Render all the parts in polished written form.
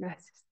Gracias.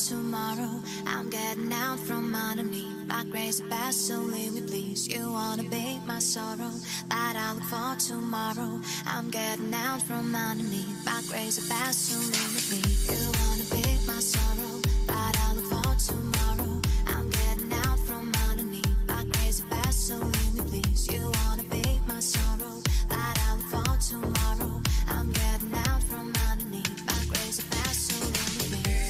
Tomorrow, I'm getting out from underneath my crazy past, so leave me please. You wanna be my sorrow, but I look for tomorrow. I'm getting out from underneath my crazy past, so leave me please. You wanna be my sorrow, but I look for tomorrow. I'm getting out from underneath my crazy past, so leave me please. You wanna be my sorrow, but I look for tomorrow. I'm getting out from underneath my crazy past, so leave me please.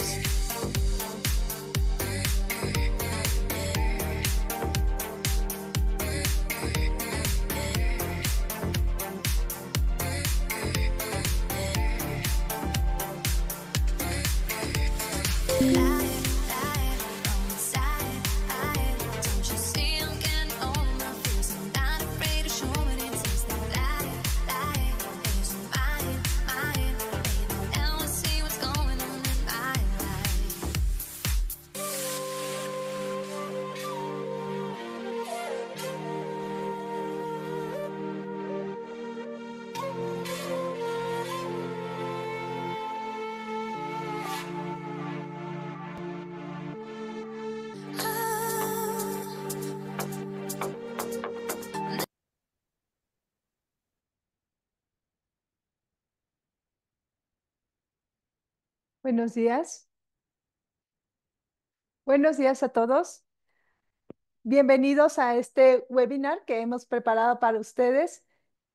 Buenos días. Buenos días a todos. Bienvenidos a este webinar que hemos preparado para ustedes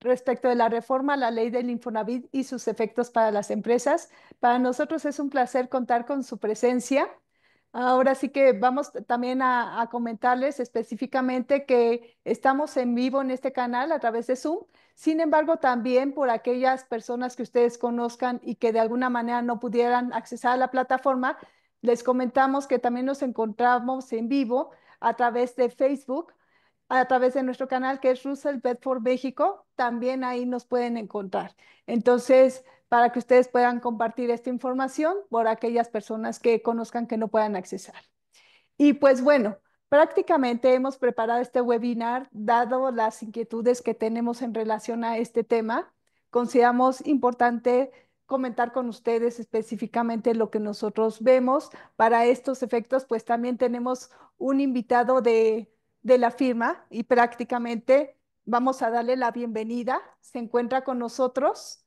respecto de la reforma a la ley del Infonavit y sus efectos para las empresas. Para nosotros es un placer contar con su presencia. Ahora sí que vamos también a comentarles específicamente que estamos en vivo en este canal a través de Zoom. Sin embargo, también por aquellas personas que ustedes conozcan y que de alguna manera no pudieran acceder a la plataforma, les comentamos que también nos encontramos en vivo a través de Facebook, a través de nuestro canal que es Russell Bedford México. También ahí nos pueden encontrar. Entonces, para que ustedes puedan compartir esta información por aquellas personas que conozcan que no puedan accesar. Y pues bueno, prácticamente hemos preparado este webinar dado las inquietudes que tenemos en relación a este tema. Consideramos importante comentar con ustedes específicamente lo que nosotros vemos. Para estos efectos, pues también tenemos un invitado de la firma y prácticamente vamos a darle la bienvenida. Se encuentra con nosotros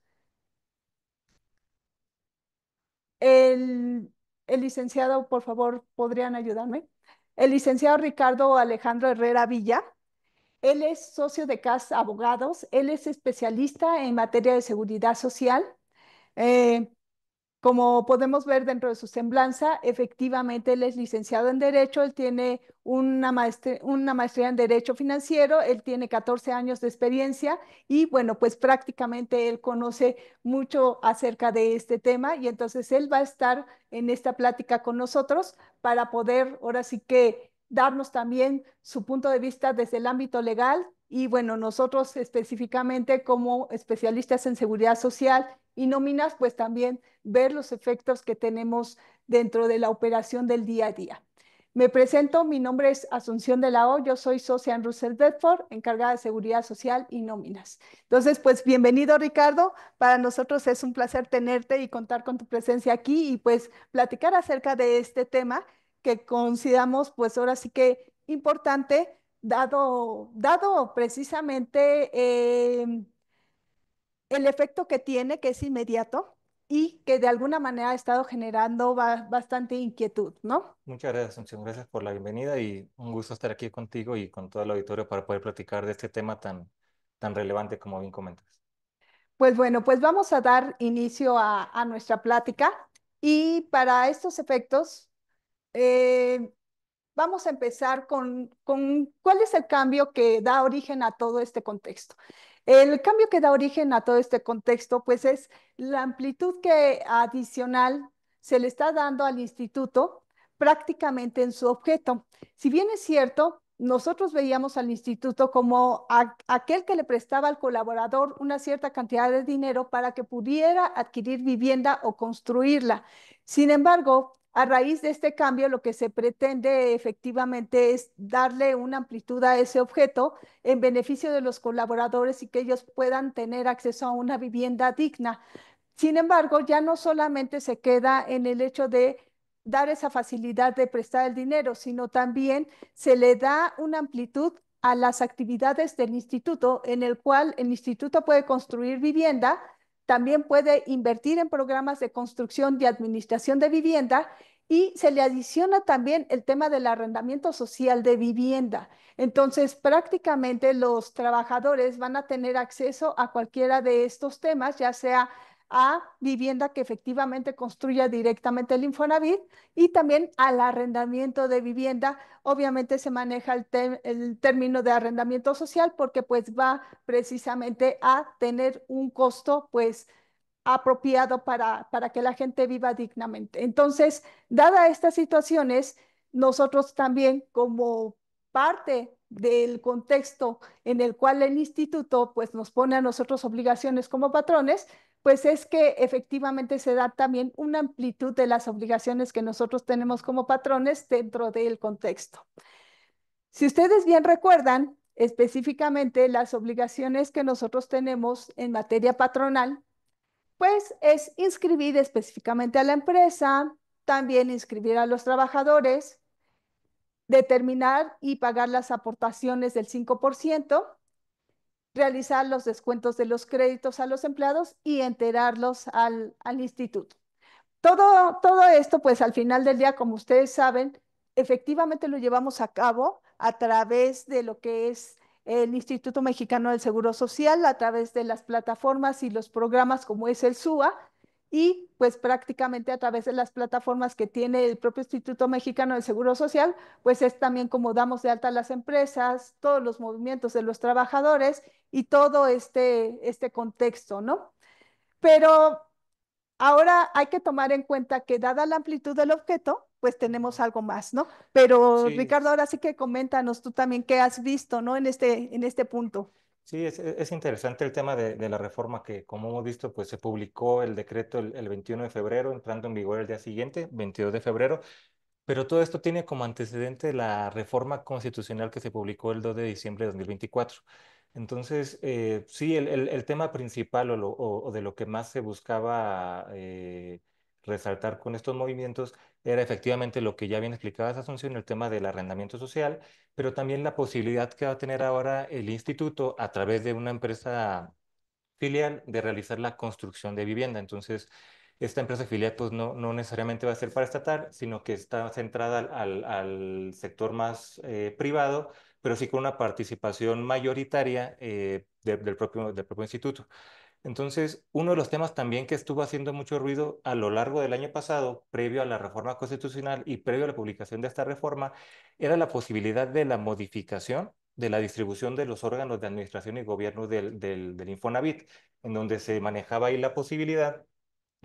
el, el licenciado, por favor, ¿podrían ayudarme? El licenciado Ricardo Alejandro Herrera Villa. Él es socio de CAS Abogados, él es especialista en materia de seguridad social. Eh, Como podemos ver dentro de su semblanza, efectivamente él es licenciado en Derecho, él tiene una maestría en Derecho Financiero, él tiene 14 años de experiencia y bueno, pues prácticamente él conoce mucho acerca de este tema y entonces él va a estar en esta plática con nosotros para poder ahora sí que darnos también su punto de vista desde el ámbito legal y bueno, nosotros específicamente como especialistas en seguridad social y nóminas, pues también ver los efectos que tenemos dentro de la operación del día a día. Me presento, mi nombre es Asunción de la O, yo soy socia en Russell Bedford, encargada de seguridad social y nóminas. Entonces, pues bienvenido Ricardo, para nosotros es un placer tenerte y contar con tu presencia aquí y pues platicar acerca de este tema que consideramos pues ahora sí que importante, dado precisamente el efecto que tiene, que es inmediato y que de alguna manera ha estado generando bastante inquietud, ¿no? Muchas gracias, Asunción. Gracias por la bienvenida y un gusto estar aquí contigo y con todo el auditorio para poder platicar de este tema tan relevante como bien comentas. Pues bueno, pues vamos a dar inicio a nuestra plática y para estos efectos, eh, vamos a empezar con cuál es el cambio que da origen a todo este contexto. El cambio que da origen a todo este contexto, pues es la amplitud que adicional se le está dando al instituto prácticamente en su objeto. Si bien es cierto, nosotros veíamos al instituto como aquel que le prestaba al colaborador una cierta cantidad de dinero para que pudiera adquirir vivienda o construirla. Sin embargo, a raíz de este cambio, lo que se pretende efectivamente es darle una amplitud a ese objeto en beneficio de los colaboradores y que ellos puedan tener acceso a una vivienda digna. Sin embargo, ya no solamente se queda en el hecho de dar esa facilidad de prestar el dinero, sino también se le da una amplitud a las actividades del instituto, en el cual el instituto puede construir vivienda, también puede invertir en programas de construcción y administración de vivienda, y se le adiciona también el tema del arrendamiento social de vivienda. Entonces, prácticamente los trabajadores van a tener acceso a cualquiera de estos temas, ya sea a vivienda que efectivamente construya directamente el Infonavit y también al arrendamiento de vivienda. Obviamente se maneja el término de arrendamiento social porque pues va precisamente a tener un costo pues apropiado para que la gente viva dignamente. Entonces, dadas estas situaciones, nosotros también como parte del contexto en el cual el instituto pues nos pone a nosotros obligaciones como patrones, pues es que efectivamente se da también una amplitud de las obligaciones que nosotros tenemos como patrones dentro del contexto. Si ustedes bien recuerdan, específicamente las obligaciones que nosotros tenemos en materia patronal, pues es inscribir específicamente a la empresa, también inscribir a los trabajadores, determinar y pagar las aportaciones del 5%, realizar los descuentos de los créditos a los empleados y enterarlos al instituto. Todo esto, pues al final del día, como ustedes saben, efectivamente lo llevamos a cabo a través de lo que es el Instituto Mexicano del Seguro Social, a través de las plataformas y los programas como es el SUA, y pues prácticamente a través de las plataformas que tiene el propio Instituto Mexicano del Seguro Social, pues es también como damos de alta a las empresas, todos los movimientos de los trabajadores y todo este contexto, ¿no? Pero ahora hay que tomar en cuenta que dada la amplitud del objeto, pues tenemos algo más, ¿no? Pero Sí, Ricardo, ahora sí que coméntanos tú también qué has visto, ¿no? En este punto. sí, es interesante el tema de la reforma que, como hemos visto, pues se publicó el decreto el 21 de febrero, entrando en vigor el día siguiente, 22 de febrero. Pero todo esto tiene como antecedente la reforma constitucional que se publicó el 2 de diciembre de 2024. Entonces, sí, el tema principal o de lo que más se buscaba resaltar con estos movimientos era efectivamente lo que ya bien explicaba Asunción, el tema del arrendamiento social, pero también la posibilidad que va a tener ahora el instituto a través de una empresa filial de realizar la construcción de vivienda. Entonces, esta empresa filial pues no necesariamente va a ser para estatal, sino que está centrada al sector más privado, pero sí con una participación mayoritaria del propio instituto. Entonces, uno de los temas también que estuvo haciendo mucho ruido a lo largo del año pasado, previo a la reforma constitucional y previo a la publicación de esta reforma, era la posibilidad de la modificación de la distribución de los órganos de administración y gobierno del Infonavit, en donde se manejaba ahí la posibilidad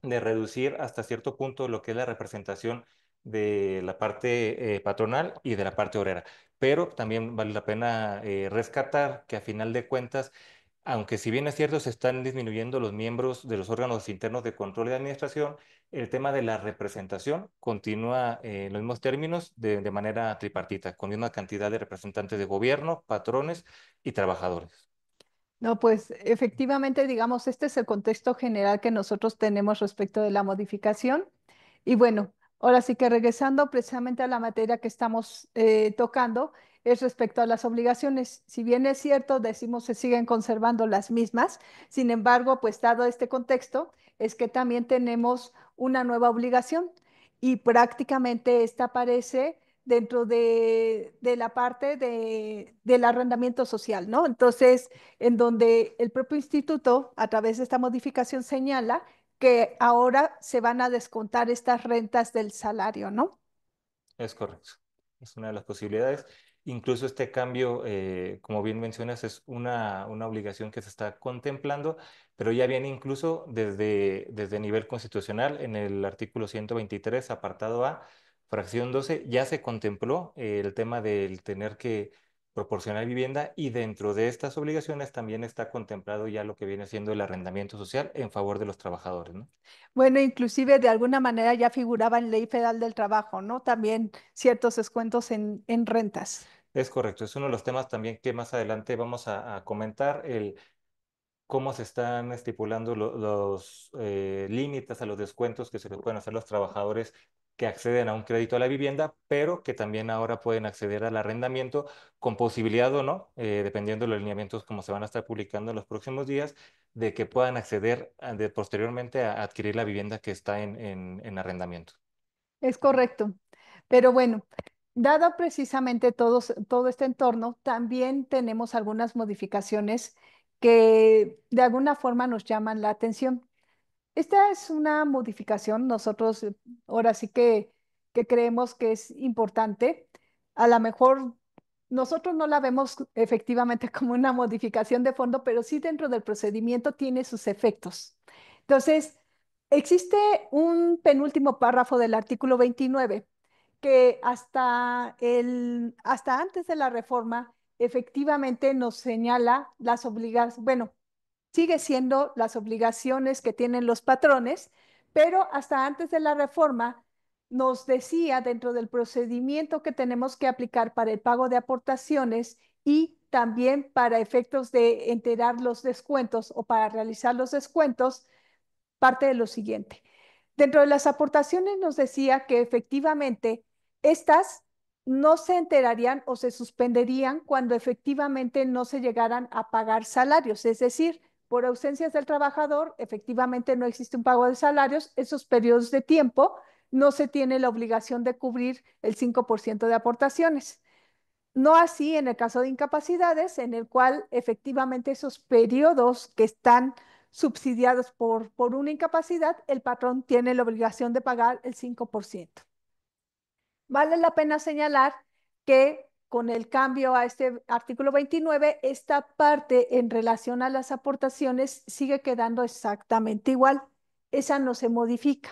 de reducir hasta cierto punto lo que es la representación de la parte patronal y de la parte obrera. Pero también vale la pena rescatar que a final de cuentas, aunque si bien es cierto se están disminuyendo los miembros de los órganos internos de control y de administración, el tema de la representación continúa en los mismos términos de manera tripartita, con misma cantidad de representantes de gobierno, patrones y trabajadores. No, pues efectivamente, digamos, este es el contexto general que nosotros tenemos respecto de la modificación. Y bueno, ahora sí que regresando precisamente a la materia que estamos tocando, es respecto a las obligaciones. Si bien es cierto, decimos se siguen conservando las mismas, sin embargo, pues dado este contexto, es que también tenemos una nueva obligación y prácticamente esta aparece dentro de la parte del arrendamiento social, ¿no? Entonces, en donde el propio instituto, a través de esta modificación, señala que ahora se van a descontar estas rentas del salario, ¿no? Es correcto. Es una de las posibilidades. Incluso este cambio, como bien mencionas, es una obligación que se está contemplando, pero ya viene incluso desde nivel constitucional en el artículo 123, apartado A, fracción 12 ya se contempló el tema del tener que proporcionar vivienda y dentro de estas obligaciones también está contemplado ya lo que viene siendo el arrendamiento social en favor de los trabajadores, ¿no? Bueno, inclusive de alguna manera ya figuraba en Ley Federal del Trabajo, ¿no? También ciertos descuentos en rentas. Es correcto, es uno de los temas también que más adelante vamos a comentar, el cómo se están estipulando los límites a los descuentos que se les pueden hacer a los trabajadores que acceden a un crédito a la vivienda, pero que también ahora pueden acceder al arrendamiento con posibilidad o no, dependiendo de los lineamientos como se van a estar publicando en los próximos días, de que puedan acceder posteriormente a adquirir la vivienda que está en arrendamiento. Es correcto. Pero bueno, dado precisamente todo este entorno, también tenemos algunas modificaciones que de alguna forma nos llaman la atención. Esta es una modificación, nosotros ahora sí que creemos que es importante. A lo mejor nosotros no la vemos efectivamente como una modificación de fondo, pero sí dentro del procedimiento tiene sus efectos. Entonces, existe un penúltimo párrafo del artículo 29 que hasta antes de la reforma efectivamente nos señala las obligaciones, bueno, sigue siendo las obligaciones que tienen los patrones, pero hasta antes de la reforma nos decía dentro del procedimiento que tenemos que aplicar para el pago de aportaciones y también para efectos de enterar los descuentos o para realizar los descuentos, parte de lo siguiente. Dentro de las aportaciones nos decía que efectivamente estas no se enterarían o se suspenderían cuando efectivamente no se llegaran a pagar salarios, es decir, por ausencias del trabajador, efectivamente no existe un pago de salarios, esos periodos de tiempo no se tiene la obligación de cubrir el 5% de aportaciones. No así en el caso de incapacidades, en el cual efectivamente esos periodos que están subsidiados por una incapacidad, el patrón tiene la obligación de pagar el 5%. Vale la pena señalar que con el cambio a este artículo 29, esta parte en relación a las aportaciones sigue quedando exactamente igual. Esa no se modifica.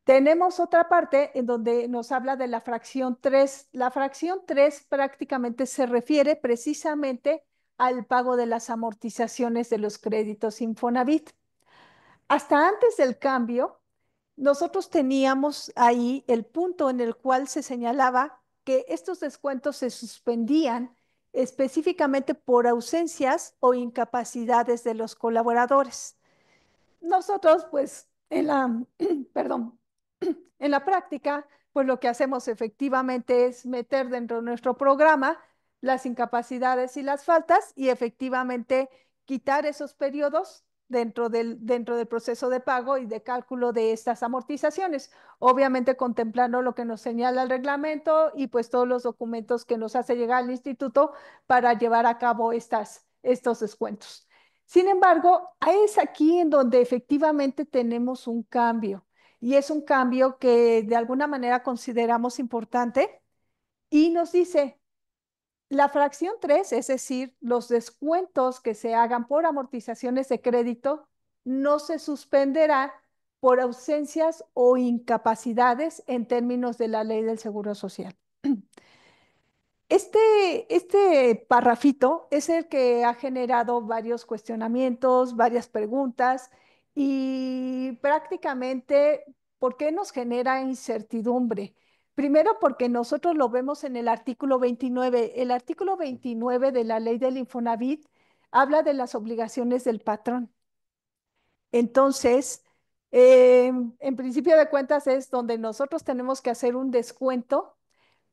Tenemos otra parte en donde nos habla de la fracción 3. La fracción 3 prácticamente se refiere precisamente al pago de las amortizaciones de los créditos Infonavit. Hasta antes del cambio, nosotros teníamos ahí el punto en el cual se señalaba que estos descuentos se suspendían específicamente por ausencias o incapacidades de los colaboradores. Nosotros, pues, perdón, en la práctica, pues lo que hacemos efectivamente es meter dentro de nuestro programa las incapacidades y las faltas y efectivamente quitar esos periodos dentro del proceso de pago y de cálculo de estas amortizaciones, obviamente contemplando lo que nos señala el reglamento y pues todos los documentos que nos hace llegar al instituto para llevar a cabo estos descuentos. Sin embargo, es aquí en donde efectivamente tenemos un cambio y es un cambio que de alguna manera consideramos importante y nos dice, la fracción 3, es decir, los descuentos que se hagan por amortizaciones de crédito, no se suspenderá por ausencias o incapacidades en términos de la ley del Seguro Social. Este parrafito es el que ha generado varios cuestionamientos, varias preguntas y prácticamente, ¿por qué nos genera incertidumbre? Primero, porque nosotros lo vemos en el artículo 29. El artículo 29 de la ley del Infonavit habla de las obligaciones del patrón. Entonces, en principio de cuentas es donde nosotros tenemos que hacer un descuento,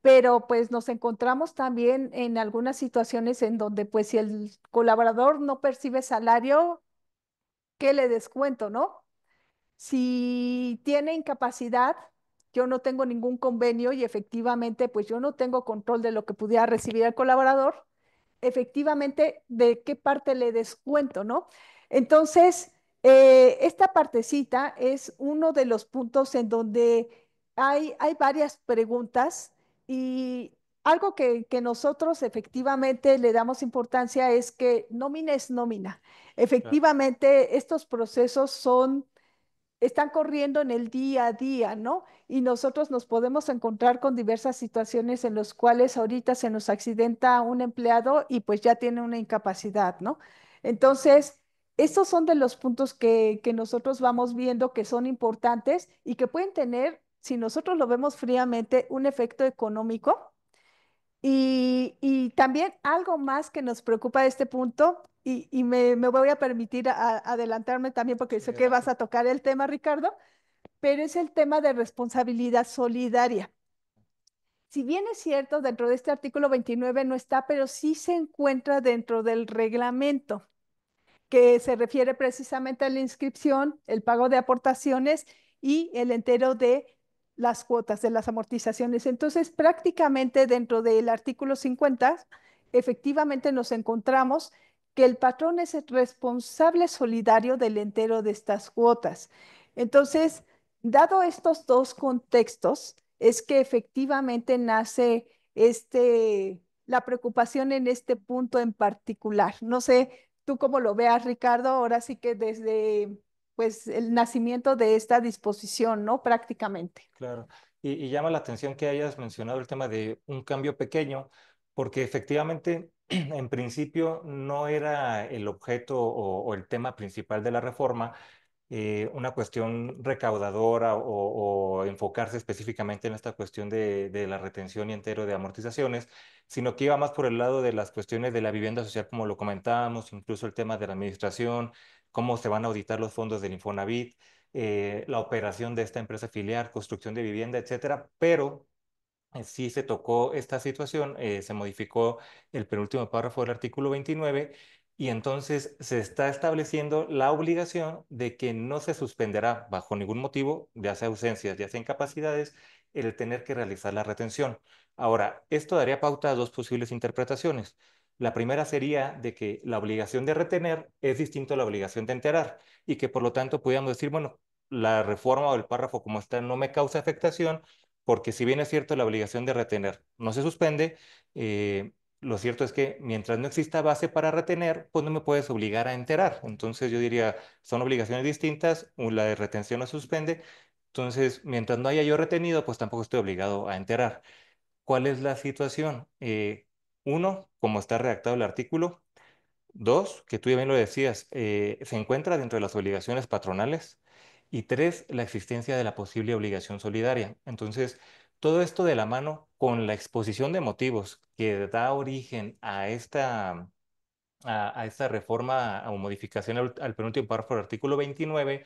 pero pues nos encontramos también en algunas situaciones en donde pues si el colaborador no percibe salario, ¿qué le descuento, no? Si tiene incapacidad, yo no tengo ningún convenio y efectivamente pues yo no tengo control de lo que pudiera recibir el colaborador, efectivamente de qué parte le descuento, ¿no? Entonces, esta partecita es uno de los puntos en donde hay varias preguntas y algo que nosotros efectivamente le damos importancia es que nómina es nómina. Claro. Efectivamente, estos procesos son están corriendo en el día a día, ¿no? Y nosotros nos podemos encontrar con diversas situaciones en las cuales ahorita se nos accidenta un empleado y pues ya tiene una incapacidad, ¿no? Entonces, estos son de los puntos que nosotros vamos viendo que son importantes y que pueden tener, si nosotros lo vemos fríamente, un efecto económico. Y también algo más que nos preocupa de este punto, y me voy a permitir adelantarme también porque Sí, sé que vas adelante. a tocar el tema, Ricardo, pero es el tema de responsabilidad solidaria. Si bien es cierto, dentro de este artículo 29 no está, pero sí se encuentra dentro del reglamento que se refiere precisamente a la inscripción, el pago de aportaciones y el entero de las cuotas de las amortizaciones. Entonces, prácticamente dentro del artículo 50, efectivamente nos encontramos que el patrón es el responsable solidario del entero de estas cuotas. Entonces, dado estos dos contextos, es que efectivamente nace la preocupación en este punto en particular. No sé, tú cómo lo veas, Ricardo, ahora sí que desde pues el nacimiento de esta disposición, ¿no? Prácticamente. Claro. Y llama la atención que hayas mencionado el tema de un cambio pequeño, porque efectivamente, en principio, no era el objeto o el tema principal de la reforma, una cuestión recaudadora o enfocarse específicamente en esta cuestión de la retención y entero de amortizaciones, sino que iba más por el lado de las cuestiones de la vivienda social, como lo comentábamos, incluso el tema de la administración, cómo se van a auditar los fondos del Infonavit, la operación de esta empresa filial, construcción de vivienda, etcétera, pero sí se tocó esta situación, se modificó el penúltimo párrafo del artículo 29 y entonces se está estableciendo la obligación de que no se suspenderá bajo ningún motivo, ya sea ausencias, ya sea incapacidades, el tener que realizar la retención. Ahora, esto daría pauta a dos posibles interpretaciones. La primera sería de que la obligación de retener es distinto a la obligación de enterar y que por lo tanto podríamos decir, bueno, la reforma o el párrafo como está no me causa afectación porque si bien es cierto la obligación de retener no se suspende, lo cierto es que mientras no exista base para retener, pues no me puedes obligar a enterar. Entonces yo diría, son obligaciones distintas, la de retención no se suspende, entonces mientras no haya yo retenido, pues tampoco estoy obligado a enterar. ¿Cuál es la situación? Uno, como está redactado el artículo. Dos, que tú ya bien lo decías, se encuentra dentro de las obligaciones patronales. Y tres, la existencia de la posible obligación solidaria. Entonces, todo esto de la mano con la exposición de motivos que da origen a esta reforma o modificación al penúltimo párrafo del artículo 29,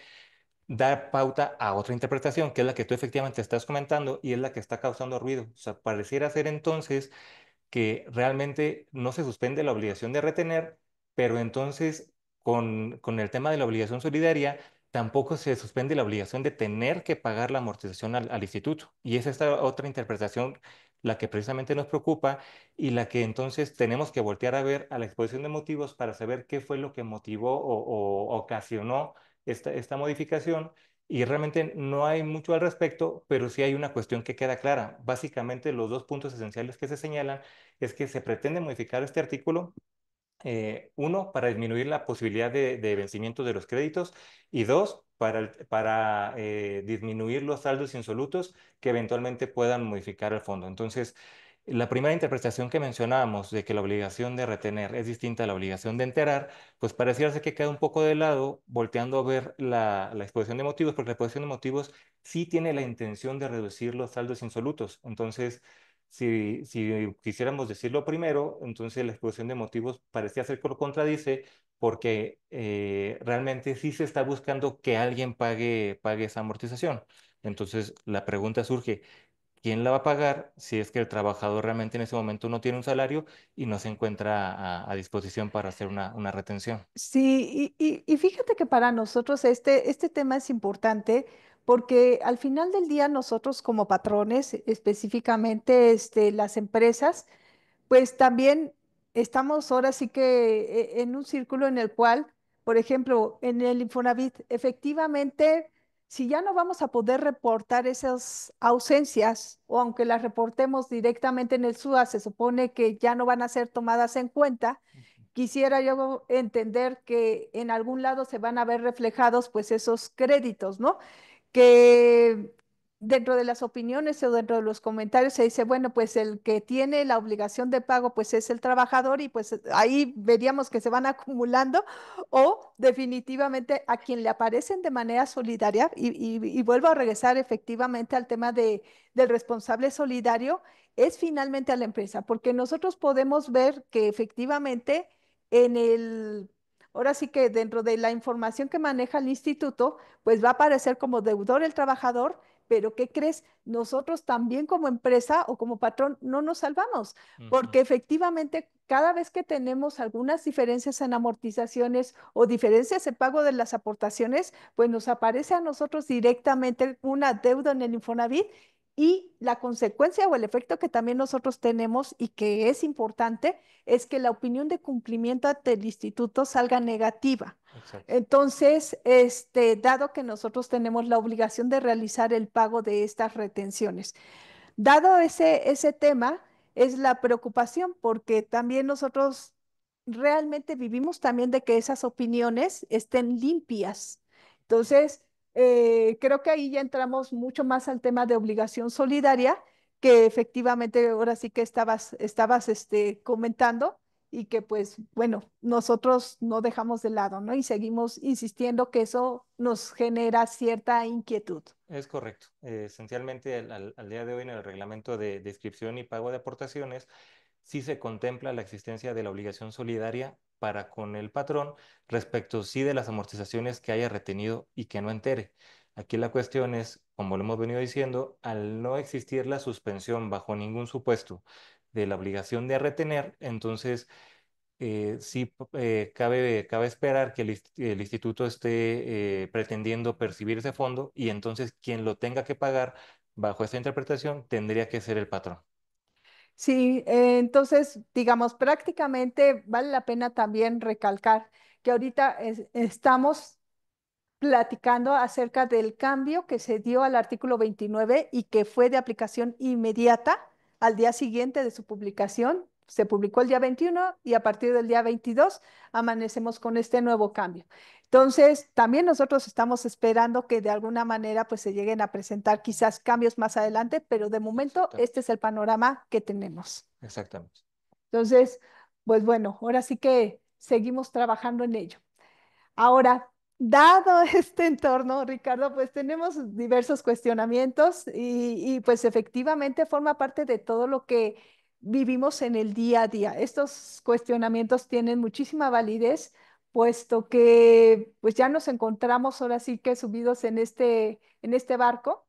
da pauta a otra interpretación, que es la que tú efectivamente estás comentando y es la que está causando ruido. O sea, pareciera ser entonces que realmente no se suspende la obligación de retener, pero entonces con el tema de la obligación solidaria tampoco se suspende la obligación de tener que pagar la amortización al instituto. Y es esta otra interpretación la que precisamente nos preocupa y la que entonces tenemos que voltear a ver a la exposición de motivos para saber qué fue lo que motivó o ocasionó esta modificación. Y realmente no hay mucho al respecto, pero sí hay una cuestión que queda clara. Básicamente, los dos puntos esenciales que se señalan es que se pretende modificar este artículo, uno, para disminuir la posibilidad de vencimiento de los créditos y dos, para disminuir los saldos insolutos que eventualmente puedan modificar el fondo. Entonces, la primera interpretación que mencionábamos de que la obligación de retener es distinta a la obligación de enterar, pues pareciera ser que queda un poco de lado, volteando a ver la exposición de motivos, porque la exposición de motivos sí tiene la intención de reducir los saldos insolutos. Entonces, si quisiéramos decirlo primero, entonces la exposición de motivos parecía ser que lo contradice porque realmente sí se está buscando que alguien pague esa amortización. Entonces la pregunta surge, ¿quién la va a pagar si es que el trabajador realmente en ese momento no tiene un salario y no se encuentra a disposición para hacer una retención? Sí, y fíjate que para nosotros este tema es importante porque al final del día nosotros como patrones, específicamente las empresas, pues también estamos ahora sí que en un círculo en el cual, por ejemplo, en el Infonavit, efectivamente, si ya no vamos a poder reportar esas ausencias, o aunque las reportemos directamente en el SUA, se supone que ya no van a ser tomadas en cuenta, quisiera yo entender que en algún lado se van a ver reflejados pues esos créditos, ¿no? Que dentro de las opiniones o dentro de los comentarios se dice, bueno, pues el que tiene la obligación de pago pues es el trabajador y pues ahí veríamos que se van acumulando o definitivamente a quien le aparecen de manera solidaria y vuelvo a regresar efectivamente al tema del responsable solidario, es finalmente a la empresa, porque nosotros podemos ver que efectivamente en el, ahora sí que dentro de la información que maneja el instituto, pues va a aparecer como deudor el trabajador, pero ¿qué crees? Nosotros también como empresa o como patrón no nos salvamos, Ujú. porque efectivamente cada vez que tenemos algunas diferencias en amortizaciones o diferencias en pago de las aportaciones, pues nos aparece a nosotros directamente una deuda en el Infonavit y la consecuencia o el efecto que también nosotros tenemos y que es importante es que la opinión de cumplimiento del instituto salga negativa. Exacto. Entonces, dado que nosotros tenemos la obligación de realizar el pago de estas retenciones, dado ese tema, es la preocupación, porque también nosotros realmente vivimos también de que esas opiniones estén limpias. Entonces, creo que ahí ya entramos mucho más al tema de obligación solidaria, que efectivamente ahora sí que estabas comentando y que pues bueno, nosotros no dejamos de lado, ¿no? Y seguimos insistiendo que eso nos genera cierta inquietud. Es correcto. Esencialmente, al día de hoy, en el reglamento de inscripción y pago de aportaciones, sí se contempla la existencia de la obligación solidaria para con el patrón respecto sí de las amortizaciones que haya retenido y que no entere. Aquí la cuestión es, como lo hemos venido diciendo, al no existir la suspensión bajo ningún supuesto de la obligación de retener, entonces sí cabe esperar que el instituto esté pretendiendo percibir ese fondo y entonces quien lo tenga que pagar bajo esta interpretación tendría que ser el patrón. Sí, entonces, digamos, prácticamente vale la pena también recalcar que ahorita estamos platicando acerca del cambio que se dio al artículo 29 y que fue de aplicación inmediata al día siguiente de su publicación. Se publicó el día 21 y a partir del día 22 amanecemos con este nuevo cambio. Entonces, también nosotros estamos esperando que de alguna manera pues se lleguen a presentar quizás cambios más adelante, pero de momento Exactamente. este es el panorama que tenemos. Exactamente. Entonces, pues bueno, ahora sí que seguimos trabajando en ello. Ahora, dado este entorno, Ricardo, pues tenemos diversos cuestionamientos y pues efectivamente forma parte de todo lo que vivimos en el día a día. Estos cuestionamientos tienen muchísima validez, puesto que pues ya nos encontramos ahora sí que subidos en este barco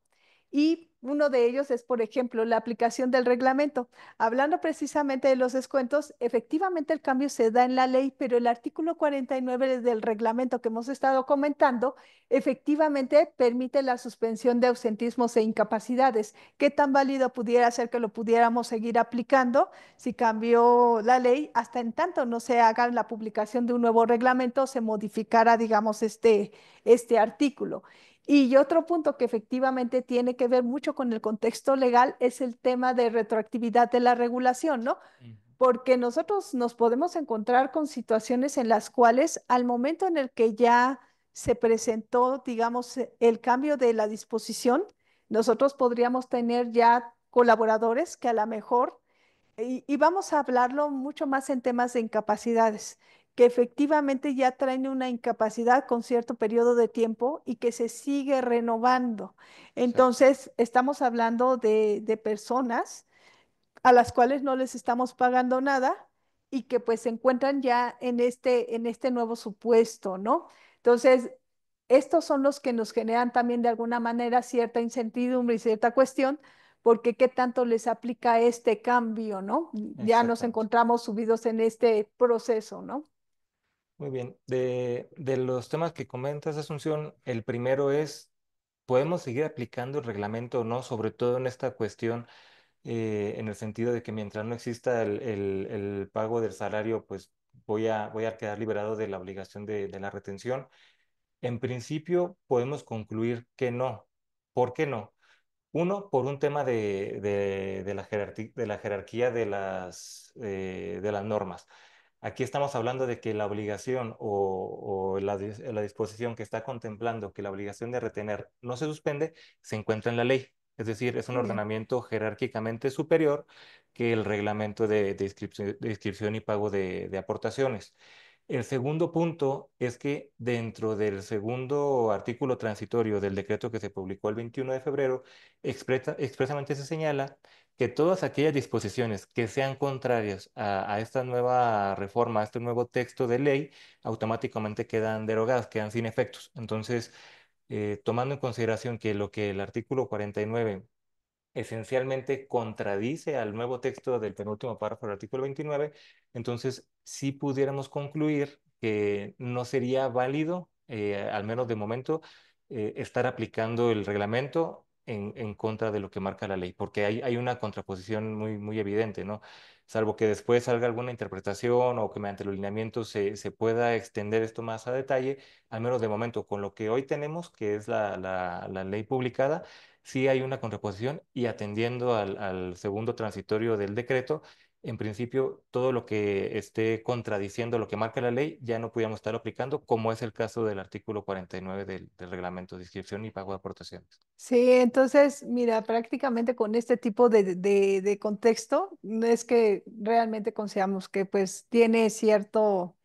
y uno de ellos es, por ejemplo, la aplicación del reglamento. Hablando precisamente de los descuentos, efectivamente el cambio se da en la ley, pero el artículo 49 del reglamento que hemos estado comentando, efectivamente permite la suspensión de ausentismos e incapacidades. ¿Qué tan válido pudiera ser que lo pudiéramos seguir aplicando si cambió la ley? Hasta en tanto no se haga la publicación de un nuevo reglamento, se modificara, digamos, este artículo. Y otro punto que efectivamente tiene que ver mucho con el contexto legal es el tema de retroactividad de la regulación, ¿no? Ujú. Porque nosotros nos podemos encontrar con situaciones en las cuales al momento en el que ya se presentó, digamos, el cambio de la disposición, nosotros podríamos tener ya colaboradores que a lo mejor y vamos a hablarlo mucho más en temas de incapacidades, que efectivamente ya traen una incapacidad con cierto periodo de tiempo y que se sigue renovando. Exacto. Entonces, estamos hablando de personas a las cuales no les estamos pagando nada y que pues se encuentran ya en este nuevo supuesto, ¿no? Entonces, estos son los que nos generan también de alguna manera cierta incertidumbre y cierta cuestión, porque qué tanto les aplica este cambio, ¿no? Ya nos Exactamente. encontramos subidos en este proceso, ¿no? Muy bien. De los temas que comentas, Asunción, el primero es, ¿podemos seguir aplicando el reglamento o no? Sobre todo en esta cuestión, en el sentido de que mientras no exista el pago del salario, pues voy a quedar liberado de la obligación de la retención. En principio, podemos concluir que no. ¿Por qué no? Uno, por un tema de la jerarquía de las normas. Aquí estamos hablando de que la obligación o la disposición que está contemplando que la obligación de retener no se suspende, se encuentra en la ley. Es decir, es un Bien. ordenamiento jerárquicamente superior que el reglamento de inscripción y pago de aportaciones. El segundo punto es que dentro del segundo artículo transitorio del decreto que se publicó el 21 de febrero, expresamente se señala que todas aquellas disposiciones que sean contrarias a esta nueva reforma, a este nuevo texto de ley, automáticamente quedan derogadas, quedan sin efectos. Entonces, tomando en consideración que lo que el artículo 49 esencialmente contradice al nuevo texto del penúltimo párrafo del artículo 29, entonces sí pudiéramos concluir que no sería válido, al menos de momento, estar aplicando el reglamento en contra de lo que marca la ley, porque hay una contraposición muy evidente, ¿no? Salvo que después salga alguna interpretación o que mediante los lineamientos se pueda extender esto más a detalle, al menos de momento, con lo que hoy tenemos, que es la ley publicada, sí hay una contraposición y atendiendo al segundo transitorio del decreto, en principio todo lo que esté contradiciendo lo que marca la ley ya no podíamos estar aplicando, como es el caso del artículo 49 del reglamento de inscripción y pago de aportaciones. Sí, entonces, mira, prácticamente con este tipo de contexto, no es que realmente consideramos que pues tiene cierto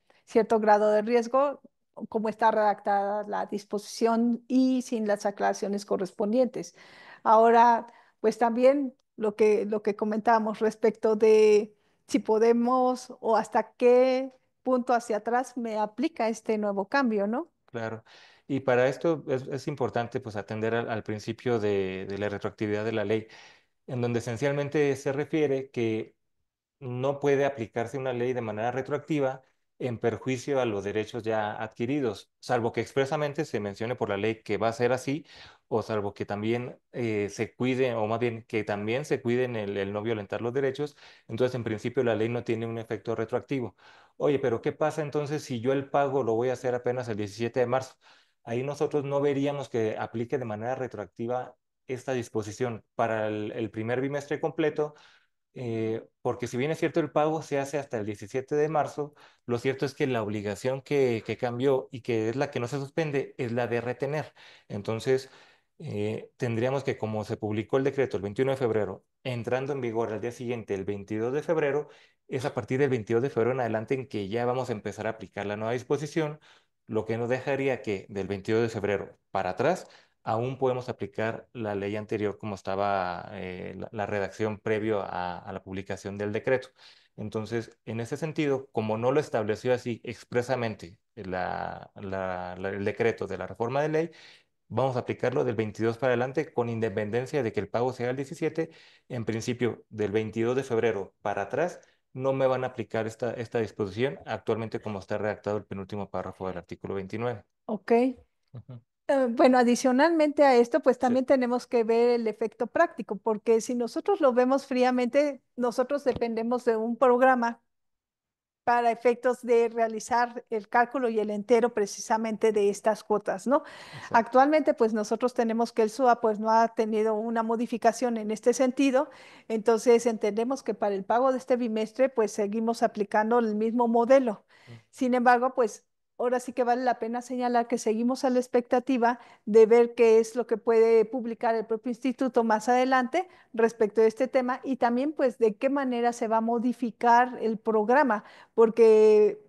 grado de riesgo, como está redactada la disposición y sin las aclaraciones correspondientes. Ahora, pues también lo que comentábamos respecto de si podemos o hasta qué punto hacia atrás me aplica este nuevo cambio, ¿no? Claro. Y para esto es importante pues atender al principio de la retroactividad de la ley, en donde esencialmente se refiere que no puede aplicarse una ley de manera retroactiva en perjuicio a los derechos ya adquiridos, salvo que expresamente se mencione por la ley que va a ser así, o salvo que también se cuide, o más bien que también se cuiden el no violentar los derechos, entonces en principio la ley no tiene un efecto retroactivo. Oye, pero ¿qué pasa entonces si yo el pago lo voy a hacer apenas el 17 de marzo? Ahí nosotros no veríamos que aplique de manera retroactiva esta disposición para el primer bimestre completo, porque si bien es cierto el pago se hace hasta el 17 de marzo, lo cierto es que la obligación que cambió y que es la que no se suspende es la de retener. Entonces, tendríamos que, como se publicó el decreto el 21 de febrero, entrando en vigor al día siguiente, el 22 de febrero, es a partir del 22 de febrero en adelante en que ya vamos a empezar a aplicar la nueva disposición, lo que nos dejaría que del 22 de febrero para atrás aún podemos aplicar la ley anterior como estaba la redacción previo a la publicación del decreto. Entonces, en ese sentido, como no lo estableció así expresamente el decreto de la reforma de ley, vamos a aplicarlo del 22 para adelante con independencia de que el pago sea el 17. En principio, del 22 de febrero para atrás, no me van a aplicar esta disposición actualmente como está redactado el penúltimo párrafo del artículo 29. Ok. Ujú. Bueno, adicionalmente a esto, pues Sí, también tenemos que ver el efecto práctico, porque si nosotros lo vemos fríamente, nosotros dependemos de un programa para efectos de realizar el cálculo y el entero precisamente de estas cuotas, ¿no? exacto. Actualmente, pues nosotros tenemos que el SUA pues no ha tenido una modificación en este sentido, entonces entendemos que para el pago de este bimestre pues seguimos aplicando el mismo modelo. Mm, Sin embargo, pues ahora sí que vale la pena señalar que seguimos a la expectativa de ver qué es lo que puede publicar el propio instituto más adelante respecto de este tema y también pues de qué manera se va a modificar el programa porque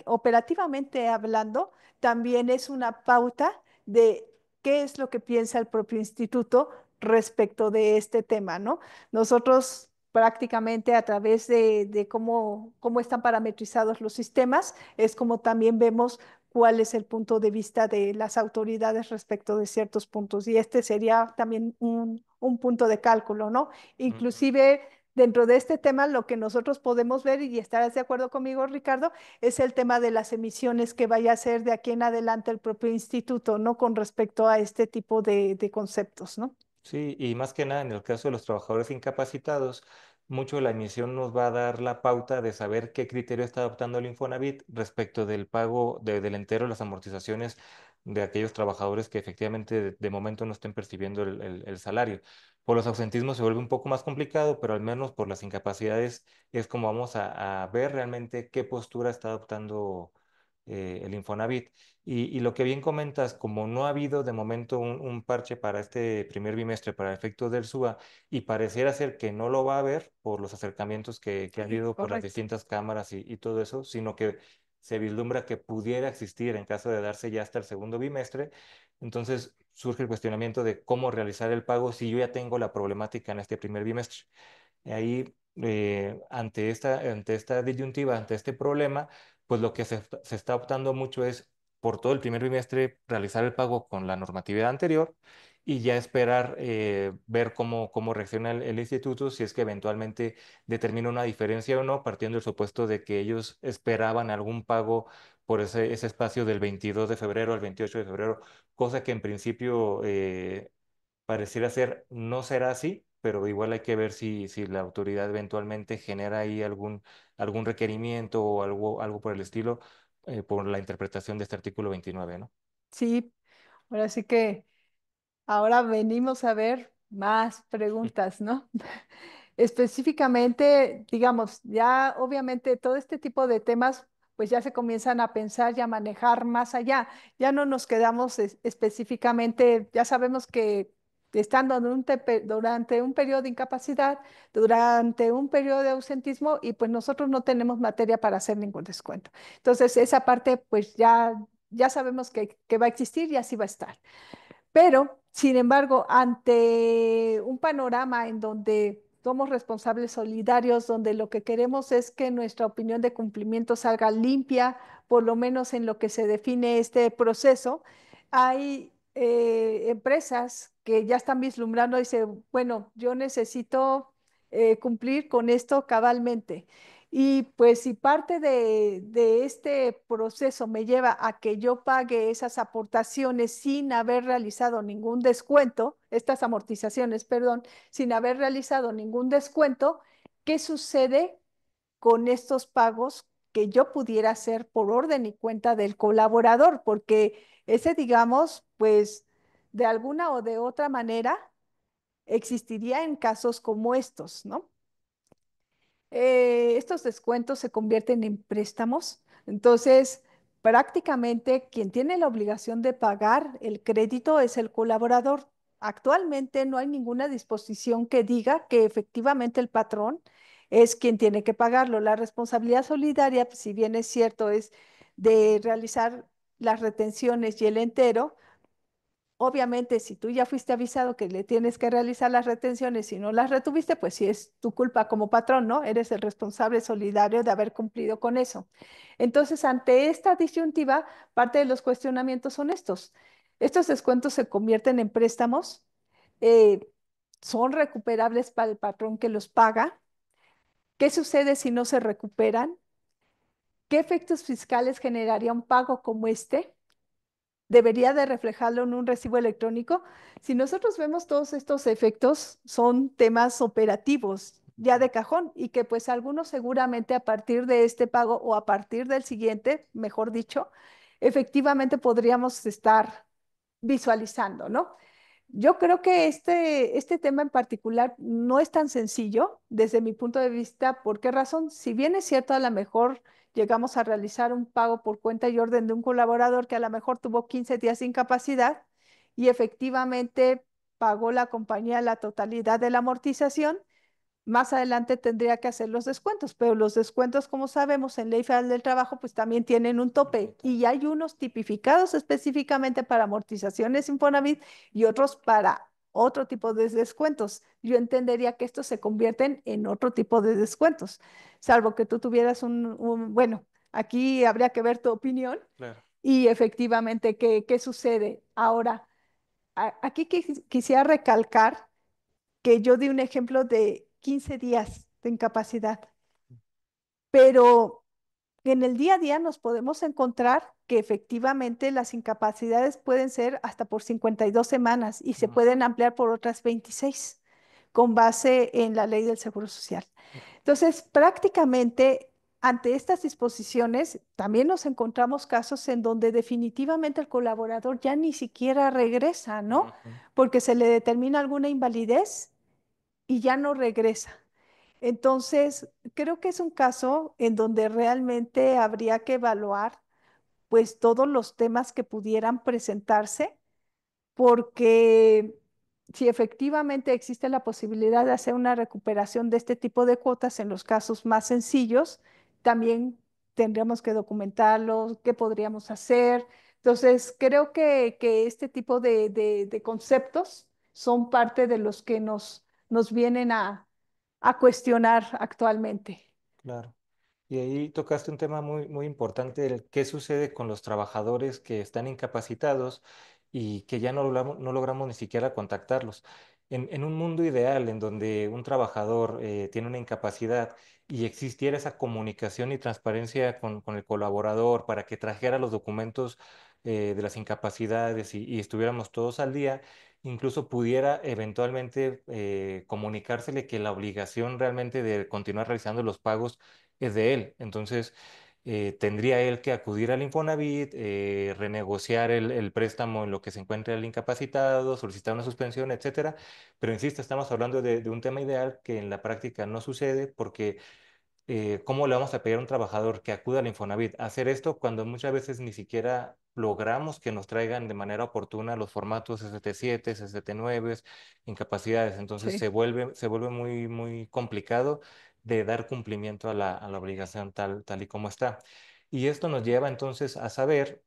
operativamente hablando, también es una pauta de qué es lo que piensa el propio instituto respecto de este tema, ¿no? Nosotros prácticamente a través de cómo están parametrizados los sistemas, es como también vemos cuál es el punto de vista de las autoridades respecto de ciertos puntos. Y este sería también un punto de cálculo, ¿no? mm. Inclusive dentro de este tema, lo que nosotros podemos ver, y estarás de acuerdo conmigo, Ricardo, es el tema de las emisiones que vaya a hacer de aquí en adelante el propio instituto, ¿no? Con respecto a este tipo de conceptos, ¿no? Sí, y más que nada en el caso de los trabajadores incapacitados, mucho la emisión nos va a dar la pauta de saber qué criterio está adoptando el Infonavit respecto del pago del entero de las amortizaciones de aquellos trabajadores que efectivamente de momento no estén percibiendo el salario. Por los ausentismos se vuelve un poco más complicado, pero al menos por las incapacidades es como vamos a ver realmente qué postura está adoptando el Infonavit. Y lo que bien comentas, como no ha habido de momento un parche para este primer bimestre para efectos del SUA, y pareciera ser que no lo va a haber por los acercamientos que ha Sí, habido por las correcto. distintas cámaras y todo eso, sino que se vislumbra que pudiera existir en caso de darse ya hasta el segundo bimestre. Entonces surge el cuestionamiento de cómo realizar el pago si yo ya tengo la problemática en este primer bimestre. Y ahí, ante esta disyuntiva, ante este problema, pues lo que se está optando mucho es por todo el primer bimestre realizar el pago con la normatividad anterior y ya esperar ver cómo reacciona el instituto, si es que eventualmente determina una diferencia o no, partiendo del supuesto de que ellos esperaban algún pago por ese espacio del 22 de febrero al 28 de febrero, cosa que en principio pareciera ser no será así, pero igual hay que ver si la autoridad eventualmente genera ahí algún requerimiento o algo por el estilo por la interpretación de este artículo 29, ¿no? Sí, ahora sí que ahora venimos a ver más preguntas, ¿no? Específicamente, digamos, ya obviamente todo este tipo de temas, pues ya se comienzan a pensar y a manejar más allá. Ya no nos quedamos específicamente, ya sabemos que estando durante un periodo de incapacidad, durante un periodo de ausentismo, y pues nosotros no tenemos materia para hacer ningún descuento. Entonces, esa parte, pues ya sabemos que va a existir y así va a estar. Pero, sin embargo, ante un panorama en donde somos responsables solidarios, donde lo que queremos es que nuestra opinión de cumplimiento salga limpia, por lo menos en lo que se define este proceso, hay empresas que ya están vislumbrando y dicen, bueno, yo necesito cumplir con esto cabalmente. Y pues si parte de este proceso me lleva a que yo pague esas aportaciones sin haber realizado ningún descuento, estas amortizaciones, perdón, sin haber realizado ningún descuento, ¿qué sucede con estos pagos que yo pudiera hacer por orden y cuenta del colaborador? Porque ese, digamos, pues de alguna o de otra manera existiría en casos como estos, ¿no? Estos descuentos se convierten en préstamos. Entonces, prácticamente quien tiene la obligación de pagar el crédito es el colaborador. Actualmente no hay ninguna disposición que diga que efectivamente el patrón es quien tiene que pagarlo. La responsabilidad solidaria, pues, si bien es cierto, es de realizar las retenciones y el entero. Obviamente, si tú ya fuiste avisado que le tienes que realizar las retenciones y no las retuviste, pues sí es tu culpa como patrón, ¿no? Eres el responsable solidario de haber cumplido con eso. Entonces, ante esta disyuntiva, parte de los cuestionamientos son estos. Estos descuentos se convierten en préstamos, eh, son recuperables para el patrón que los paga. ¿Qué sucede si no se recuperan? ¿Qué efectos fiscales generaría un pago como este? Debería de reflejarlo en un recibo electrónico. Si nosotros vemos todos estos efectos, son temas operativos ya de cajón y que pues algunos seguramente a partir de este pago o a partir del siguiente, mejor dicho, efectivamente podríamos estar visualizando, ¿no? Yo creo que este tema en particular no es tan sencillo desde mi punto de vista. ¿Por qué razón? Si bien es cierto, a lo mejor llegamos a realizar un pago por cuenta y orden de un colaborador que a lo mejor tuvo 15 días de incapacidad y efectivamente pagó la compañía la totalidad de la amortización, más adelante tendría que hacer los descuentos, pero los descuentos, como sabemos, en Ley Federal del Trabajo, pues también tienen un tope y hay unos tipificados específicamente para amortizaciones Infonavit y otros para otro tipo de descuentos. Yo entendería que estos se convierten en otro tipo de descuentos, salvo que tú tuvieras bueno, aquí habría que ver tu opinión Claro. y efectivamente qué sucede. Ahora, aquí quisiera recalcar que yo di un ejemplo de 15 días de incapacidad, pero en el día a día nos podemos encontrar que efectivamente las incapacidades pueden ser hasta por 52 semanas y se Mm. pueden ampliar por otras 26 con base en la ley del Seguro Social. Entonces, prácticamente ante estas disposiciones, también nos encontramos casos en donde definitivamente el colaborador ya ni siquiera regresa, ¿no? Ujú. Porque se le determina alguna invalidez y ya no regresa. Entonces, creo que es un caso en donde realmente habría que evaluar pues todos los temas que pudieran presentarse, porque si efectivamente existe la posibilidad de hacer una recuperación de este tipo de cuotas en los casos más sencillos, también tendríamos que documentarlos, qué podríamos hacer. Entonces, creo que este tipo de conceptos son parte de los que nos vienen a cuestionar actualmente. Claro. Y ahí tocaste un tema muy, muy importante, el qué sucede con los trabajadores que están incapacitados y que ya no logramos ni siquiera contactarlos. En un mundo ideal en donde un trabajador tiene una incapacidad y existiera esa comunicación y transparencia con el colaborador para que trajera los documentos de las incapacidades y estuviéramos todos al día, incluso pudiera eventualmente comunicársele que la obligación realmente de continuar realizando los pagos es de él. Entonces, tendría él que acudir al Infonavit, renegociar el préstamo en lo que se encuentre el incapacitado, solicitar una suspensión, etcétera. Pero insisto, estamos hablando de un tema ideal que en la práctica no sucede porque ¿cómo le vamos a pedir a un trabajador que acuda al Infonavit a hacer esto cuando muchas veces ni siquiera logramos que nos traigan de manera oportuna los formatos ST7, ST9, incapacidades? Entonces Sí, se vuelve muy, muy complicado de dar cumplimiento a la obligación tal y como está. Y esto nos lleva entonces a saber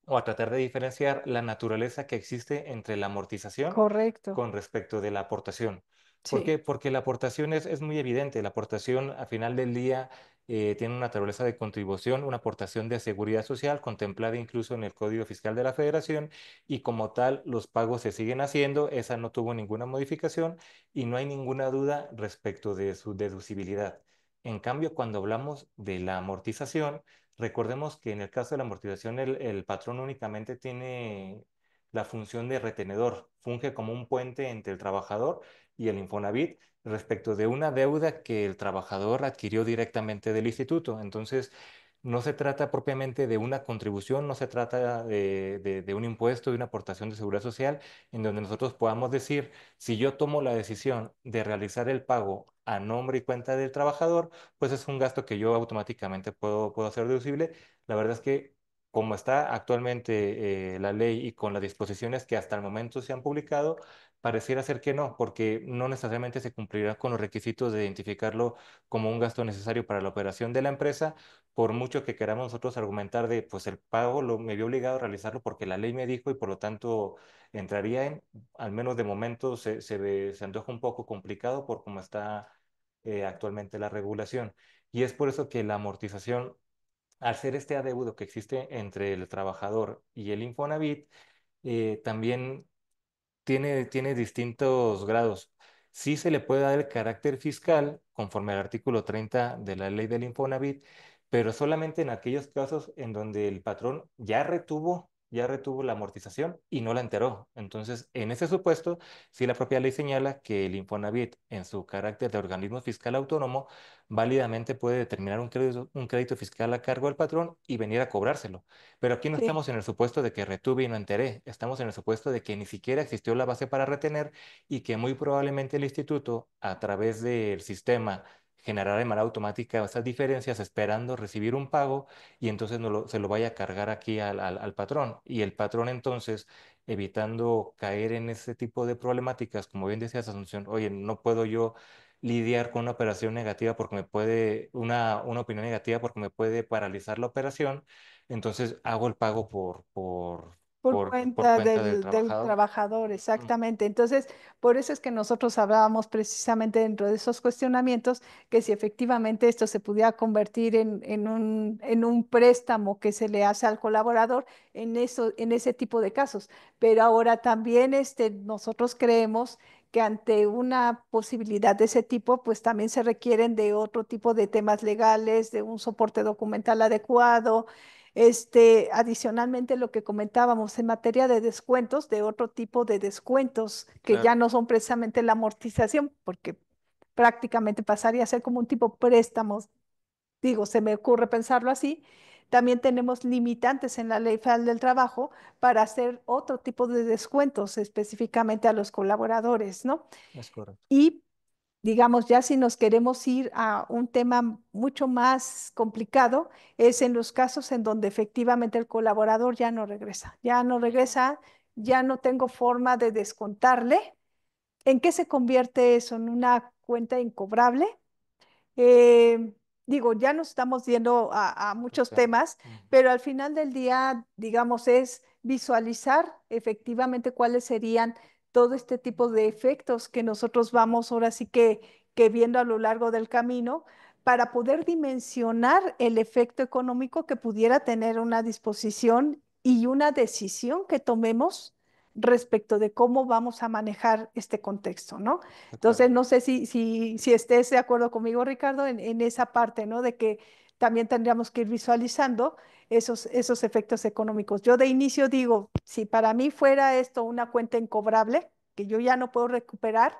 o a tratar de diferenciar la naturaleza que existe entre la amortización correcto. con respecto de la aportación. ¿Por Sí, qué? Porque la aportación es muy evidente. La aportación a final del día tiene una naturaleza de contribución, una aportación de seguridad social contemplada incluso en el Código Fiscal de la Federación y como tal los pagos se siguen haciendo. Esa no tuvo ninguna modificación y no hay ninguna duda respecto de su deducibilidad. En cambio, cuando hablamos de la amortización, recordemos que en el caso de la amortización el patrón únicamente tiene la función de retenedor, funge como un puente entre el trabajador y el Infonavit respecto de una deuda que el trabajador adquirió directamente del instituto. Entonces, no se trata propiamente de una contribución, no se trata de un impuesto, de una aportación de seguridad social, en donde nosotros podamos decir, si yo tomo la decisión de realizar el pago a nombre y cuenta del trabajador, pues es un gasto que yo automáticamente puedo hacer deducible. La verdad es que como está actualmente la ley y con las disposiciones que hasta el momento se han publicado, pareciera ser que no, porque no necesariamente se cumplirá con los requisitos de identificarlo como un gasto necesario para la operación de la empresa, por mucho que queramos nosotros argumentar de, pues el pago me vio obligado a realizarlo porque la ley me dijo y por lo tanto entraría en, al menos de momento se antoja un poco complicado por cómo está actualmente la regulación. Y es por eso que la amortización, al ser este adeudo que existe entre el trabajador y el Infonavit, también tiene distintos grados. Sí se le puede dar el carácter fiscal conforme al artículo 30 de la ley del Infonavit, pero solamente en aquellos casos en donde el patrón ya retuvo la amortización y no la enteró. Entonces, en ese supuesto, sí la propia ley señala que el Infonavit, en su carácter de organismo fiscal autónomo, válidamente puede determinar un crédito fiscal a cargo del patrón y venir a cobrárselo. Pero aquí no sí. estamos en el supuesto de que retuve y no enteré, estamos en el supuesto de que ni siquiera existió la base para retener y que muy probablemente el instituto, a través del sistema, generará de manera automática esas diferencias esperando recibir un pago y entonces se lo vaya a cargar aquí al patrón. Y el patrón entonces, evitando caer en ese tipo de problemáticas, como bien decías, Asunción, oye, no puedo yo lidiar con una operación negativa porque una opinión negativa porque me puede paralizar la operación, entonces hago el pago Por por cuenta cuenta del del trabajador. trabajador, Mm. exactamente. Entonces, por eso es que nosotros hablábamos precisamente dentro de esos cuestionamientos que si efectivamente esto se pudiera convertir en un préstamo que se le hace al colaborador en ese tipo de casos. Pero ahora también nosotros creemos que ante una posibilidad de ese tipo, pues también se requieren de otro tipo de temas legales, de un soporte documental adecuado. Adicionalmente, lo que comentábamos en materia de descuentos, de otro tipo de descuentos que Claro. ya no son precisamente la amortización, porque prácticamente pasaría a ser como un tipo préstamos digo, se me ocurre pensarlo así, también tenemos limitantes en la Ley Federal del Trabajo para hacer otro tipo de descuentos específicamente a los colaboradores, ¿no? Es correcto. Y digamos, ya si nos queremos ir a un tema mucho más complicado, es en los casos en donde efectivamente el colaborador ya no regresa, ya no tengo forma de descontarle. ¿En qué se convierte eso? ¿En una cuenta incobrable? Eh, digo, ya nos estamos yendo a muchos Sí. temas, Mm. pero al final del día, digamos, es visualizar efectivamente cuáles serían todo este tipo de efectos que nosotros vamos ahora sí que viendo a lo largo del camino para poder dimensionar el efecto económico que pudiera tener una disposición y una decisión que tomemos respecto de cómo vamos a manejar este contexto, ¿no? De Entonces, acuerdo. no sé si estés de acuerdo conmigo, Ricardo, en esa parte, ¿no? De que también tendríamos que ir visualizando esos efectos económicos. Yo de inicio digo, si para mí fuera esto una cuenta incobrable, que yo ya no puedo recuperar,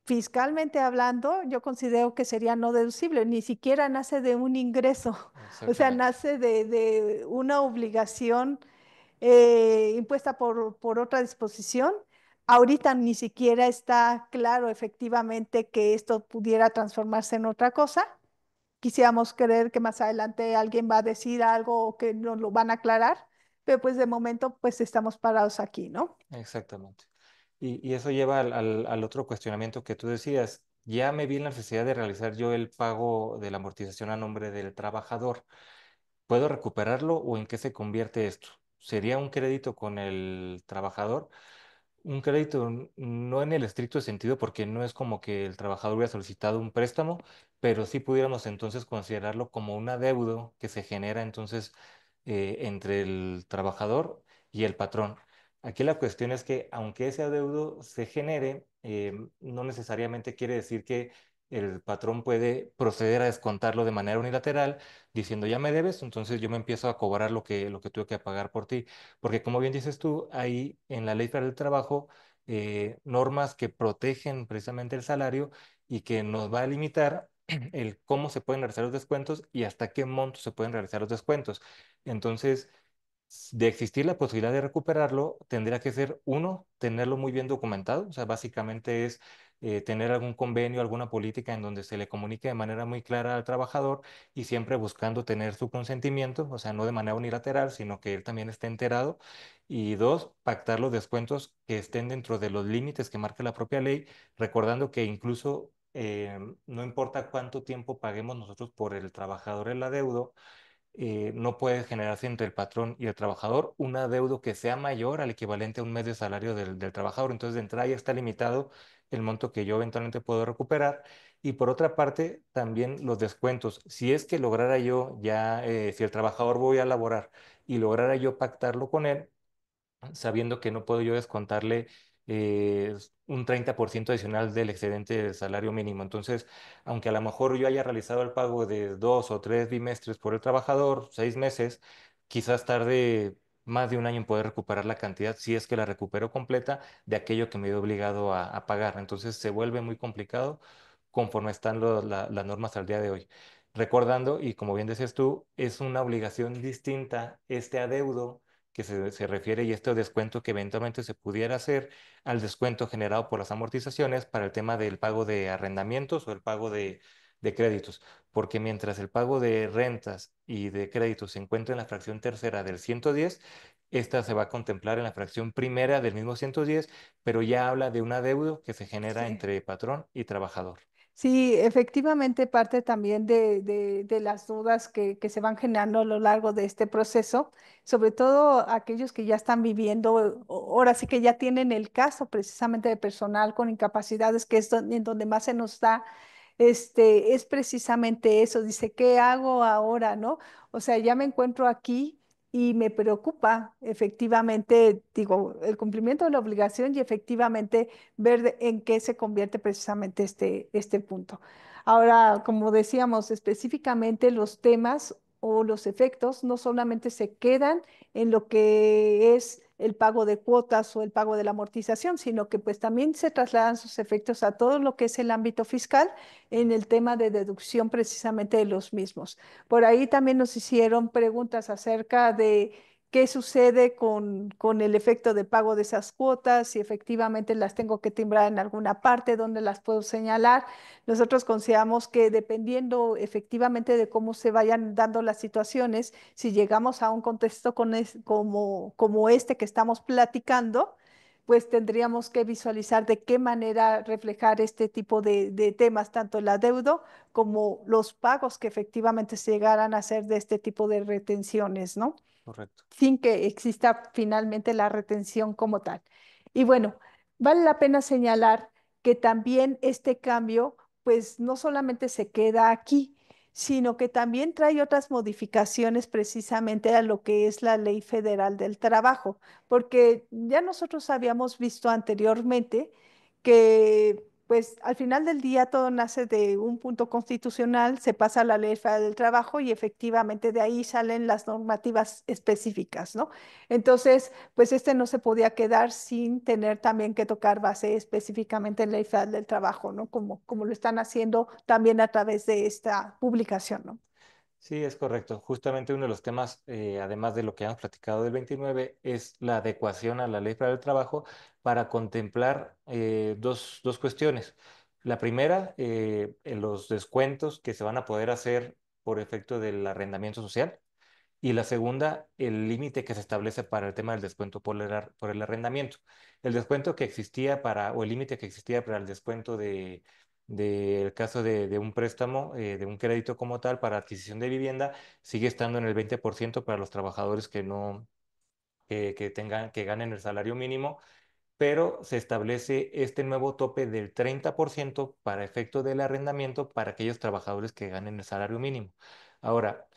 fiscalmente hablando, yo considero que sería no deducible, ni siquiera nace de un ingreso, o sea, Exactamente. nace de una obligación impuesta por otra disposición. Ahorita ni siquiera está claro efectivamente que esto pudiera transformarse en otra cosa. Quisiéramos creer que más adelante alguien va a decir algo o que nos lo van a aclarar, pero pues de momento pues estamos parados aquí, ¿no? Exactamente. Y eso lleva al otro cuestionamiento que tú decías. Ya me vi en la necesidad de realizar yo el pago de la amortización a nombre del trabajador. ¿Puedo recuperarlo o en qué se convierte esto? ¿Sería un crédito con el trabajador? Un crédito no en el estricto sentido, porque no es como que el trabajador hubiera solicitado un préstamo, pero sí pudiéramos entonces considerarlo como un adeudo que se genera entonces entre el trabajador y el patrón. Aquí la cuestión es que aunque ese adeudo se genere, no necesariamente quiere decir que el patrón puede proceder a descontarlo de manera unilateral, diciendo ya me debes, entonces yo me empiezo a cobrar lo que tuve que pagar por ti. Porque como bien dices tú, hay en la Ley Federal del Trabajo normas que protegen precisamente el salario y que nos va a limitar el cómo se pueden realizar los descuentos y hasta qué monto se pueden realizar los descuentos. Entonces, de existir la posibilidad de recuperarlo, tendría que ser, uno, tenerlo muy bien documentado, o sea, básicamente es tener algún convenio, alguna política en donde se le comunique de manera muy clara al trabajador y siempre buscando tener su consentimiento, o sea, no de manera unilateral, sino que él también esté enterado. Y dos, pactar los descuentos que estén dentro de los límites que marca la propia ley, recordando que incluso no importa cuánto tiempo paguemos nosotros por el trabajador el adeudo, no puede generarse entre el patrón y el trabajador un adeudo que sea mayor al equivalente a un mes de salario del trabajador. Entonces, de entrada ya está limitado el monto que yo eventualmente puedo recuperar. Y por otra parte, también los descuentos. Si es que lograra yo ya, si el trabajador voy a laborar y lograra yo pactarlo con él, sabiendo que no puedo yo descontarle un 30% adicional del excedente del salario mínimo. Entonces, aunque a lo mejor yo haya realizado el pago de 2 o 3 bimestres por el trabajador, 6 meses, quizás tarde más de un año en poder recuperar la cantidad, si es que la recupero completa, de aquello que me he obligado a pagar. Entonces, se vuelve muy complicado conforme están las normas al día de hoy. Recordando, y como bien decías tú, es una obligación distinta este adeudo que se refiere y este descuento que eventualmente se pudiera hacer al descuento generado por las amortizaciones para el tema del pago de arrendamientos o el pago de créditos. Porque mientras el pago de rentas y de créditos se encuentra en la fracción tercera del 110, esta se va a contemplar en la fracción primera del mismo 110, pero ya habla de un adeudo que se genera Sí. entre patrón y trabajador. Sí, efectivamente parte también de las dudas que se van generando a lo largo de este proceso, sobre todo aquellos que ya están viviendo, ahora sí que ya tienen el caso precisamente de personal con incapacidades, que es en donde más se nos da, es precisamente eso, dice, ¿qué hago ahora, no? O sea, ya me encuentro aquí y me preocupa efectivamente, digo, el cumplimiento de la obligación y efectivamente ver en qué se convierte precisamente este punto. Ahora, como decíamos, específicamente los temas o los efectos no solamente se quedan en lo que es el pago de cuotas o el pago de la amortización, sino que pues también se trasladan sus efectos a todo lo que es el ámbito fiscal en el tema de deducción precisamente de los mismos. Por ahí también nos hicieron preguntas acerca de qué sucede con el efecto de pago de esas cuotas, si efectivamente las tengo que timbrar en alguna parte, dónde las puedo señalar. Nosotros consideramos que dependiendo efectivamente de cómo se vayan dando las situaciones, si llegamos a un contexto como este que estamos platicando, pues tendríamos que visualizar de qué manera reflejar este tipo de temas, tanto el adeudo como los pagos que efectivamente se llegaran a hacer de este tipo de retenciones, ¿no? Correcto. Sin que exista finalmente la retención como tal. Y bueno, vale la pena señalar que también este cambio, pues no solamente se queda aquí, sino que también trae otras modificaciones precisamente a lo que es la Ley Federal del Trabajo, porque ya nosotros habíamos visto anteriormente que pues al final del día todo nace de un punto constitucional, se pasa a la Ley Federal del Trabajo y efectivamente de ahí salen las normativas específicas, ¿no? Entonces, pues este no se podía quedar sin tener también que tocar base específicamente en la Ley Federal del Trabajo, ¿no? Como lo están haciendo también a través de esta publicación, ¿no? Sí, es correcto. Justamente uno de los temas, además de lo que hemos platicado del 29, es la adecuación a la Ley Federal del Trabajo para contemplar dos cuestiones. La primera, en los descuentos que se van a poder hacer por efecto del arrendamiento social. Y la segunda, el límite que se establece para el tema del descuento por el arrendamiento. El descuento que existía o el límite que existía para el descuento del caso de un préstamo, de un crédito como tal para adquisición de vivienda, sigue estando en el 20% para los trabajadores que no, que ganen el salario mínimo, pero se establece este nuevo tope del 30% para efecto del arrendamiento para aquellos trabajadores que ganen el salario mínimo. Ahora,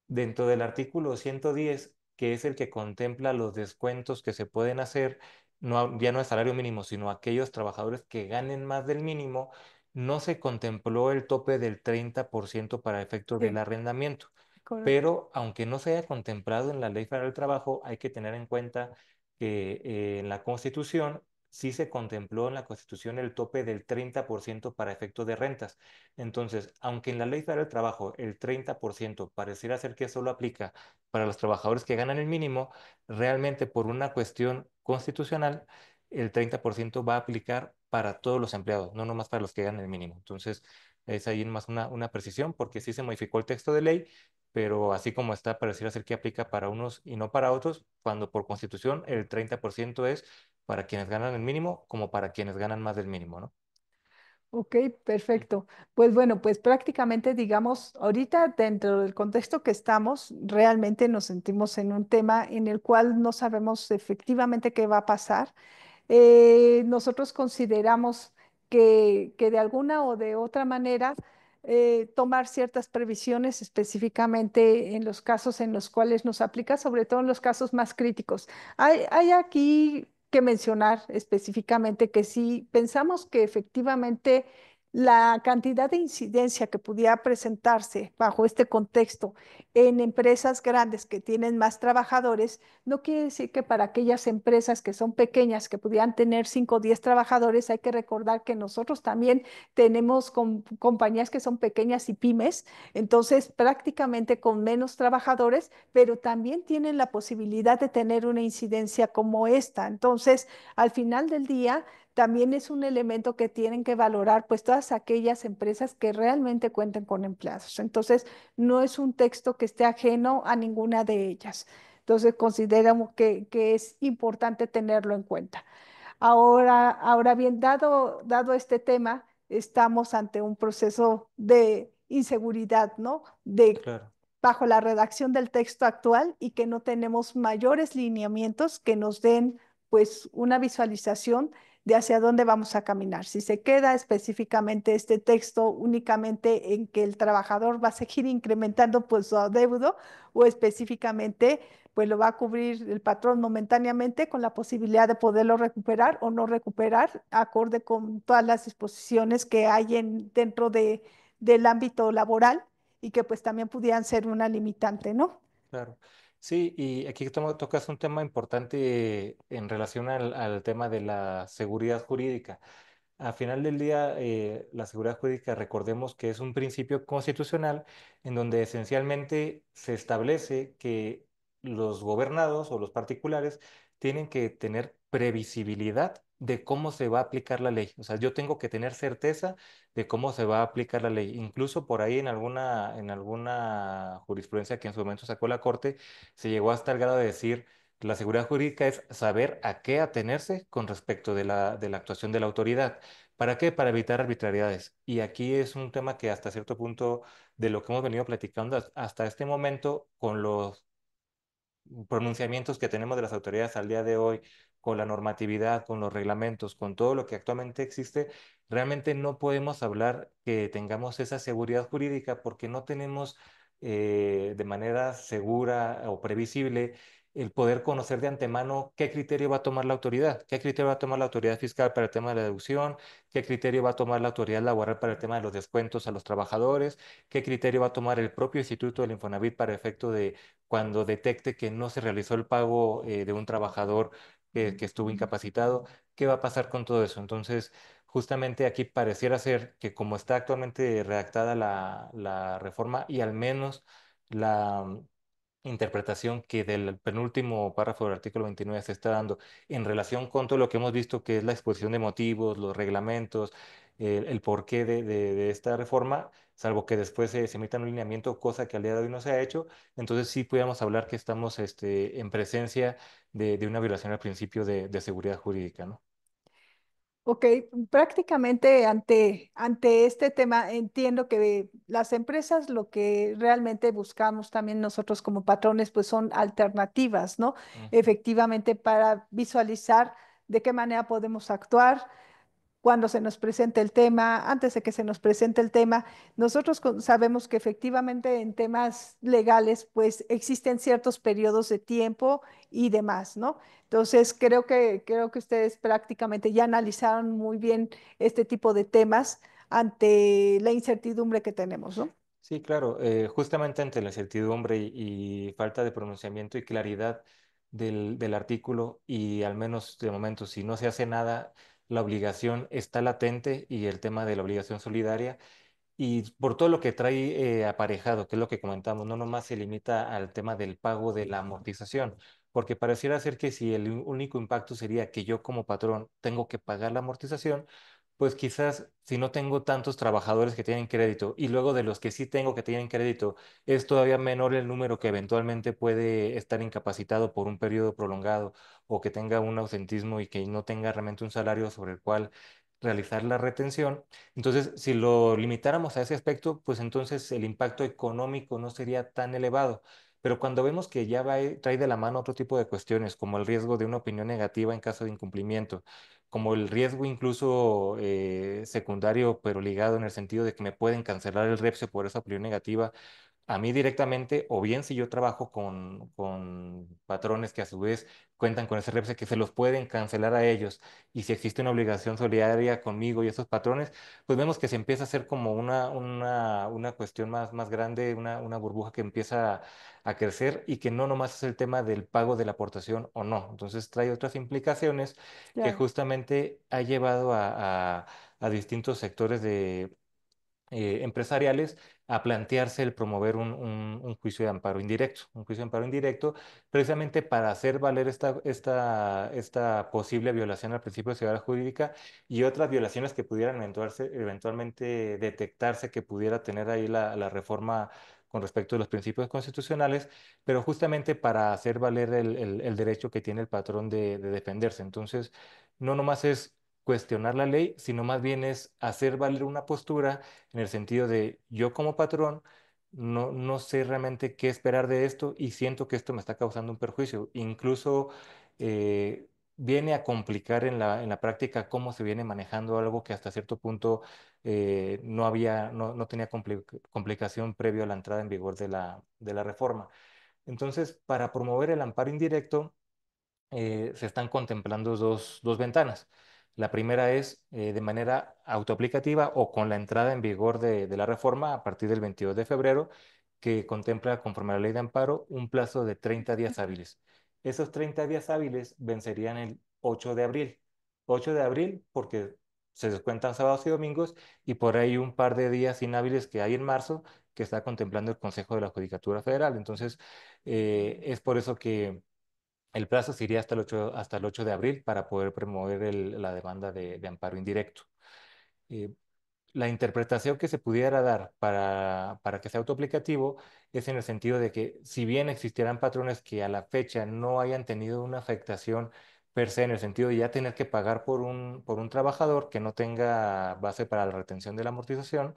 dentro del artículo 110, que es el que contempla los descuentos que se pueden hacer, ya no es salario mínimo, sino aquellos trabajadores que ganen más del mínimo, no se contempló el tope del 30% para efecto del Sí, arrendamiento. correcto. Pero aunque no se haya contemplado en la Ley Federal del Trabajo, hay que tener en cuenta que en la Constitución sí se contempló en la Constitución el tope del 30% para efecto de rentas. Entonces, aunque en la Ley Federal del Trabajo el 30% pareciera ser que solo aplica para los trabajadores que ganan el mínimo, realmente por una cuestión constitucional, el 30% va a aplicar para todos los empleados, no nomás para los que ganan el mínimo. Entonces, es ahí más una precisión porque sí se modificó el texto de ley, pero así como está, pareciera ser que aplica para unos y no para otros, cuando por constitución el 30% es para quienes ganan el mínimo como para quienes ganan más del mínimo, ¿no? Ok, perfecto. Pues bueno, pues prácticamente digamos, ahorita dentro del contexto que estamos, realmente nos sentimos en un tema en el cual no sabemos efectivamente qué va a pasar. Nosotros consideramos que de alguna o de otra manera tomar ciertas previsiones específicamente en los casos en los cuales nos aplica, sobre todo en los casos más críticos. Hay aquí que mencionar específicamente que si pensamos que efectivamente la cantidad de incidencia que pudiera presentarse bajo este contexto en empresas grandes que tienen más trabajadores, no quiere decir que para aquellas empresas que son pequeñas, que pudieran tener 5 o 10 trabajadores, hay que recordar que nosotros también tenemos compañías que son pequeñas y pymes, entonces prácticamente con menos trabajadores, pero también tienen la posibilidad de tener una incidencia como esta. Entonces, al final del día, también es un elemento que tienen que valorar pues todas aquellas empresas que realmente cuenten con empleados. Entonces, no es un texto que esté ajeno a ninguna de ellas. Entonces, consideramos que es importante tenerlo en cuenta. Ahora bien, dado este tema, estamos ante un proceso de inseguridad, ¿no? Claro, Bajo la redacción del texto actual y que no tenemos mayores lineamientos que nos den, pues, una visualización de hacia dónde vamos a caminar. Si se queda específicamente este texto únicamente en que el trabajador va a seguir incrementando, pues, su adeudo o específicamente pues lo va a cubrir el patrón momentáneamente con la posibilidad de poderlo recuperar o no recuperar, acorde con todas las disposiciones que hay dentro del ámbito laboral y que pues también pudieran ser una limitante, ¿no? claro. Sí, y aquí tocas un tema importante en relación al tema de la seguridad jurídica. A final del día, la seguridad jurídica, recordemos que es un principio constitucional en donde esencialmente se establece que los gobernados o los particulares tienen que tener previsibilidad de cómo se va a aplicar la ley. O sea, yo tengo que tener certeza de cómo se va a aplicar la ley. Incluso por ahí en alguna jurisprudencia que en su momento sacó la Corte, se llegó hasta el grado de decir la seguridad jurídica es saber a qué atenerse con respecto de la actuación de la autoridad. ¿Para qué? Para evitar arbitrariedades. Y aquí es un tema que hasta cierto punto de lo que hemos venido platicando hasta este momento con los pronunciamientos que tenemos de las autoridades al día de hoy, con la normatividad, con los reglamentos, con todo lo que actualmente existe, realmente no podemos hablar que tengamos esa seguridad jurídica porque no tenemos de manera segura o previsible el poder conocer de antemano qué criterio va a tomar la autoridad, qué criterio va a tomar la autoridad fiscal para el tema de la deducción, qué criterio va a tomar la autoridad laboral para el tema de los descuentos a los trabajadores, qué criterio va a tomar el propio Instituto del Infonavit para efecto de cuando detecte que no se realizó el pago de un trabajador que estuvo incapacitado, ¿qué va a pasar con todo eso? Entonces, justamente aquí pareciera ser que como está actualmente redactada la reforma y al menos la interpretación que del penúltimo párrafo del artículo 29 se está dando en relación con todo lo que hemos visto que es la exposición de motivos, los reglamentos, el porqué de esta reforma, salvo que después se emita un lineamiento, cosa que al día de hoy no se ha hecho, entonces sí podríamos hablar que estamos en presencia de una violación al principio de seguridad jurídica, ¿no? Ok, prácticamente ante este tema entiendo que las empresas lo que realmente buscamos también nosotros como patrones pues son alternativas, ¿no? Ujú. Efectivamente para visualizar de qué manera podemos actuar cuando se nos presente el tema, antes de que se nos presente el tema, nosotros sabemos que efectivamente en temas legales, pues existen ciertos periodos de tiempo y demás, ¿no? Entonces, creo que ustedes prácticamente ya analizaron muy bien este tipo de temas ante la incertidumbre que tenemos, ¿no? Sí, claro, justamente ante la incertidumbre y falta de pronunciamiento y claridad del artículo y al menos de momento si no se hace nada, la obligación está latente y el tema de la obligación solidaria y por todo lo que trae aparejado, que es lo que comentamos, no nomás se limita al tema del pago de la amortización, porque pareciera ser que si el único impacto sería que yo como patrón tengo que pagar la amortización, pues quizás si no tengo tantos trabajadores que tienen crédito y luego de los que sí tengo que tienen crédito, es todavía menor el número que eventualmente puede estar incapacitado por un periodo prolongado o que tenga un ausentismo y que no tenga realmente un salario sobre el cual realizar la retención. Entonces, si lo limitáramos a ese aspecto, pues entonces el impacto económico no sería tan elevado. Pero cuando vemos que ya trae de la mano otro tipo de cuestiones, como el riesgo de una opinión negativa en caso de incumplimiento, como el riesgo incluso secundario, pero ligado en el sentido de que me pueden cancelar el REPSE por esa opinión negativa, a mí directamente, o bien si yo trabajo con patrones que a su vez cuentan con ese REPSE, que se los pueden cancelar a ellos, y si existe una obligación solidaria conmigo y esos patrones, pues vemos que se empieza a hacer como una cuestión más grande, una burbuja que empieza a crecer y que no nomás es el tema del pago de la aportación o no. Entonces trae otras implicaciones que Claro. justamente ha llevado a distintos sectores empresariales a plantearse el promover un juicio de amparo indirecto, un juicio de amparo indirecto, precisamente para hacer valer esta posible violación al principio de seguridad jurídica y otras violaciones que pudieran eventualmente detectarse que pudiera tener ahí la reforma con respecto a los principios constitucionales, pero justamente para hacer valer el derecho que tiene el patrón de defenderse. Entonces, no nomás es cuestionar la ley, sino más bien es hacer valer una postura en el sentido de yo como patrón no sé realmente qué esperar de esto y siento que esto me está causando un perjuicio. Incluso viene a complicar en la práctica cómo se viene manejando algo que hasta cierto punto no tenía complicación previo a la entrada en vigor de la reforma. Entonces, para promover el amparo indirecto, se están contemplando dos ventanas. La primera es de manera autoaplicativa o con la entrada en vigor de la reforma a partir del 22 de febrero, que contempla, conforme a la ley de amparo, un plazo de 30 días hábiles. Esos 30 días hábiles vencerían el 8 de abril. 8 de abril porque se descuentan sábados y domingos y por ahí un par de días inhábiles que hay en marzo que está contemplando el Consejo de la Judicatura Federal. Entonces, es por eso que el plazo sería hasta el 8 de abril para poder promover la demanda de amparo indirecto. Eh, la interpretación que se pudiera dar para que sea autoaplicativo es en el sentido de que si bien existieran patrones que a la fecha no hayan tenido una afectación per se, en el sentido de ya tener que pagar por un trabajador que no tenga base para la retención de la amortización,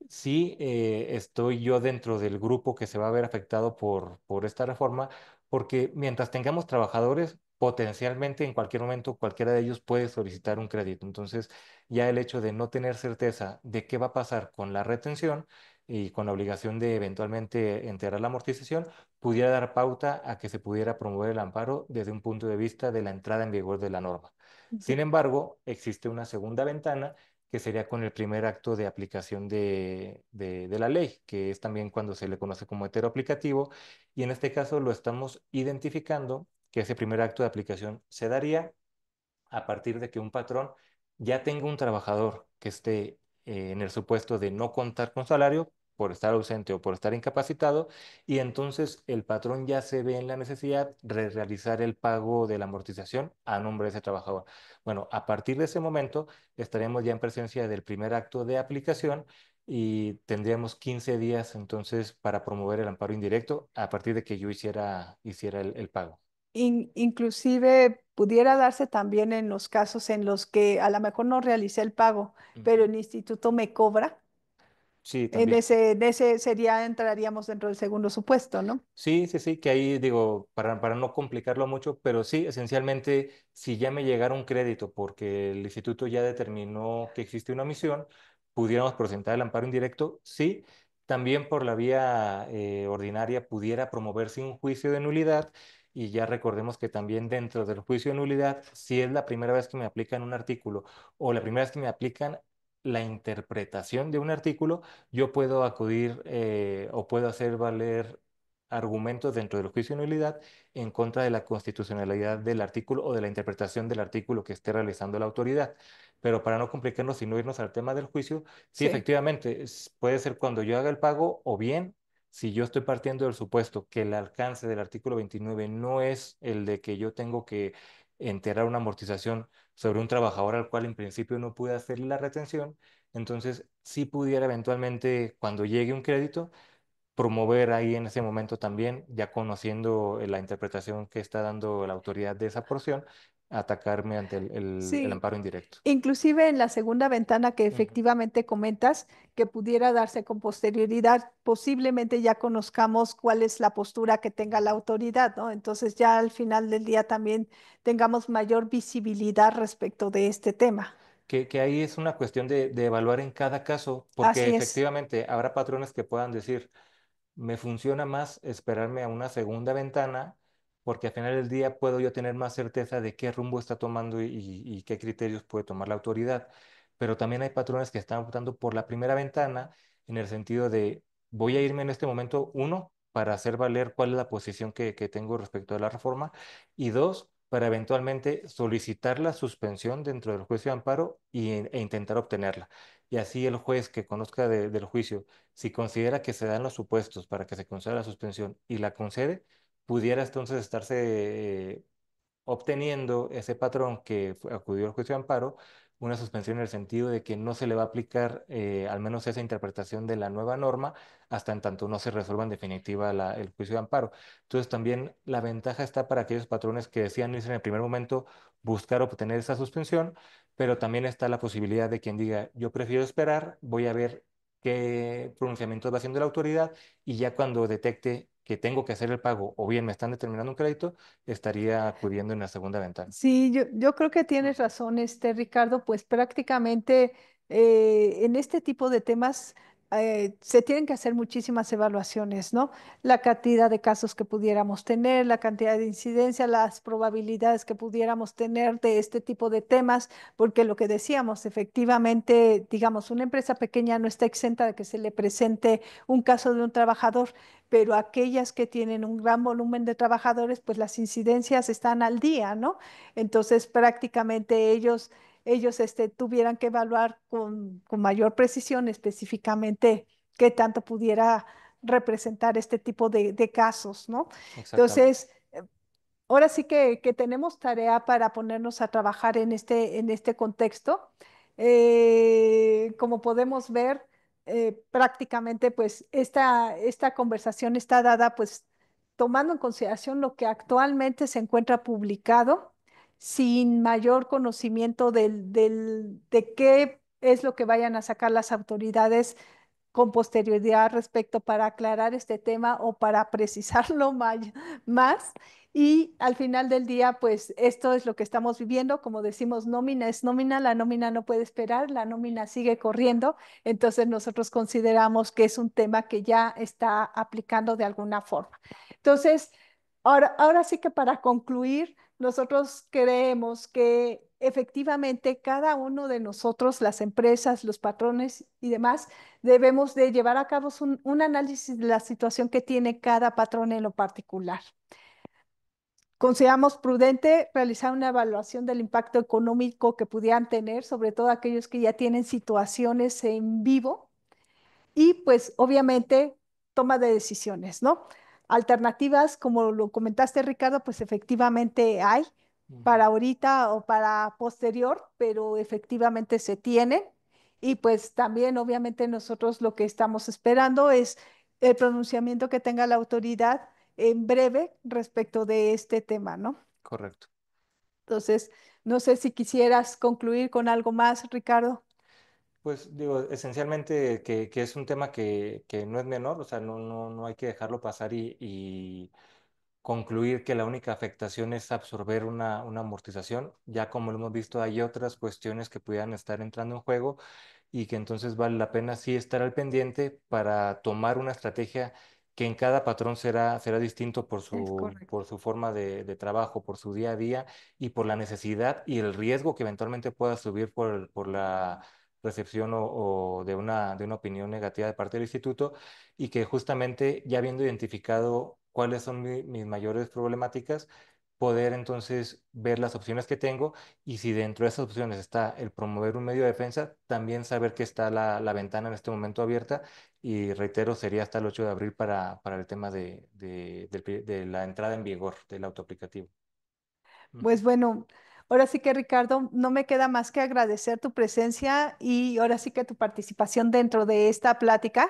sí, estoy yo dentro del grupo que se va a ver afectado por esta reforma, porque mientras tengamos trabajadores, potencialmente en cualquier momento cualquiera de ellos puede solicitar un crédito. Entonces, ya el hecho de no tener certeza de qué va a pasar con la retención y con la obligación de eventualmente enterar la amortización, pudiera dar pauta a que se pudiera promover el amparo desde un punto de vista de la entrada en vigor de la norma. Sin embargo, existe una segunda ventana que sería con el primer acto de aplicación de la ley, que es también cuando se le conoce como heteroaplicativo, y en este caso lo estamos identificando, que ese primer acto de aplicación se daría a partir de que un patrón ya tenga un trabajador que esté en el supuesto de no contar con salario por estar ausente o por estar incapacitado, y entonces el patrón ya se ve en la necesidad de realizar el pago de la amortización a nombre de ese trabajador. Bueno, a partir de ese momento estaremos ya en presencia del primer acto de aplicación y tendríamos 15 días entonces para promover el amparo indirecto a partir de que yo hiciera el pago. Inclusive pudiera darse también en los casos en los que a lo mejor no realicé el pago, pero Ujú. el instituto me cobra. Sí, también. En ese sería, entraríamos dentro del segundo supuesto, ¿no? Sí, sí, sí, que ahí digo, para no complicarlo mucho, pero sí, esencialmente, si ya me llegara un crédito porque el instituto ya determinó que existe una omisión, pudiéramos presentar el amparo indirecto, sí, también por la vía ordinaria pudiera promoverse un juicio de nulidad y ya recordemos que también dentro del juicio de nulidad, si es la primera vez que me aplican un artículo o la primera vez que me aplican la interpretación de un artículo, yo puedo acudir o puedo hacer valer argumentos dentro del juicio de nulidad en contra de la constitucionalidad del artículo o de la interpretación del artículo que esté realizando la autoridad. Pero para no complicarnos y no irnos al tema del juicio, sí, Sí. efectivamente, puede ser cuando yo haga el pago o bien si yo estoy partiendo del supuesto que el alcance del artículo 29 no es el de que yo tengo que enterar una amortización sobre un trabajador al cual en principio no pude hacerle la retención, entonces sí pudiera eventualmente, cuando llegue un crédito, promover ahí en ese momento también, ya conociendo la interpretación que está dando la autoridad de esa porción, atacar mediante el Sí, amparo indirecto. inclusive en la segunda ventana que Ujú. efectivamente comentas, que pudiera darse con posterioridad, posiblemente ya conozcamos cuál es la postura que tenga la autoridad, ¿no? Entonces ya al final del día también tengamos mayor visibilidad respecto de este tema. Que ahí es una cuestión de evaluar en cada caso, porque Así es. efectivamente habrá patrones que puedan decir, me funciona más esperarme a una segunda ventana porque al final del día puedo yo tener más certeza de qué rumbo está tomando y qué criterios puede tomar la autoridad. Pero también hay patrones que están optando por la primera ventana en el sentido de voy a irme en este momento, uno, para hacer valer cuál es la posición que tengo respecto a la reforma y dos, para eventualmente solicitar la suspensión dentro del juicio de amparo e intentar obtenerla. Y así el juez que conozca del juicio si considera que se dan los supuestos para que se conceda la suspensión y la concede, pudiera entonces estarse obteniendo ese patrón que acudió al juicio de amparo una suspensión en el sentido de que no se le va a aplicar al menos esa interpretación de la nueva norma hasta en tanto no se resuelva en definitiva el juicio de amparo. Entonces también la ventaja está para aquellos patrones que decían irse en el primer momento buscar obtener esa suspensión, pero también está la posibilidad de quien diga yo prefiero esperar, voy a ver qué pronunciamiento va haciendo la autoridad y ya cuando detecte que tengo que hacer el pago o bien me están determinando un crédito, estaría acudiendo en la segunda ventana. Sí, yo creo que tienes Ujú. razón, Ricardo, pues prácticamente en este tipo de temas se tienen que hacer muchísimas evaluaciones, ¿no? La cantidad de casos que pudiéramos tener, la cantidad de incidencia, las probabilidades que pudiéramos tener de este tipo de temas, porque lo que decíamos, efectivamente, digamos, una empresa pequeña no está exenta de que se le presente un caso de un trabajador, pero aquellas que tienen un gran volumen de trabajadores, pues las incidencias están al día, ¿no? Entonces, prácticamente ellos tuvieran que evaluar con mayor precisión específicamente qué tanto pudiera representar este tipo de casos, ¿no? Exactamente. Entonces, ahora sí que tenemos tarea para ponernos a trabajar en este contexto. Como podemos ver, prácticamente pues esta conversación está dada pues tomando en consideración lo que actualmente se encuentra publicado, sin mayor conocimiento de qué es lo que vayan a sacar las autoridades con posterioridad respecto para aclarar este tema o para precisarlo más. Y al final del día, pues esto es lo que estamos viviendo. Como decimos, nómina es nómina, la nómina no puede esperar, la nómina sigue corriendo. Entonces nosotros consideramos que es un tema que ya está aplicando de alguna forma. Entonces, ahora sí que para concluir, nosotros creemos que efectivamente cada uno de nosotros, las empresas, los patrones y demás, debemos de llevar a cabo un análisis de la situación que tiene cada patrón en lo particular. Consideramos prudente realizar una evaluación del impacto económico que pudieran tener, sobre todo aquellos que ya tienen situaciones en vivo y pues obviamente toma de decisiones, ¿no? Alternativas, como lo comentaste, Ricardo, pues efectivamente hay para Ujú. ahorita o para posterior, pero efectivamente se tienen. Y pues también obviamente nosotros lo que estamos esperando es el pronunciamiento que tenga la autoridad en breve respecto de este tema, ¿no? Correcto. Entonces, no sé si quisieras concluir con algo más, Ricardo. Pues digo, esencialmente que es un tema que no es menor, o sea, no hay que dejarlo pasar y concluir que la única afectación es absorber una amortización. Ya como lo hemos visto, hay otras cuestiones que pudieran estar entrando en juego y que entonces vale la pena sí estar al pendiente para tomar una estrategia que en cada patrón será distinto Es correcto. por su forma de trabajo, por su día a día y por la necesidad y el riesgo que eventualmente pueda subir por la recepción o de una opinión negativa de parte del instituto y que justamente ya habiendo identificado cuáles son mis mayores problemáticas, poder entonces ver las opciones que tengo y si dentro de esas opciones está el promover un medio de defensa, también saber que está la ventana en este momento abierta y reitero, sería hasta el 8 de abril para el tema de la entrada en vigor del autoaplicativo. Ujú. Pues bueno, ahora sí que Ricardo, no me queda más que agradecer tu presencia y ahora sí que tu participación dentro de esta plática.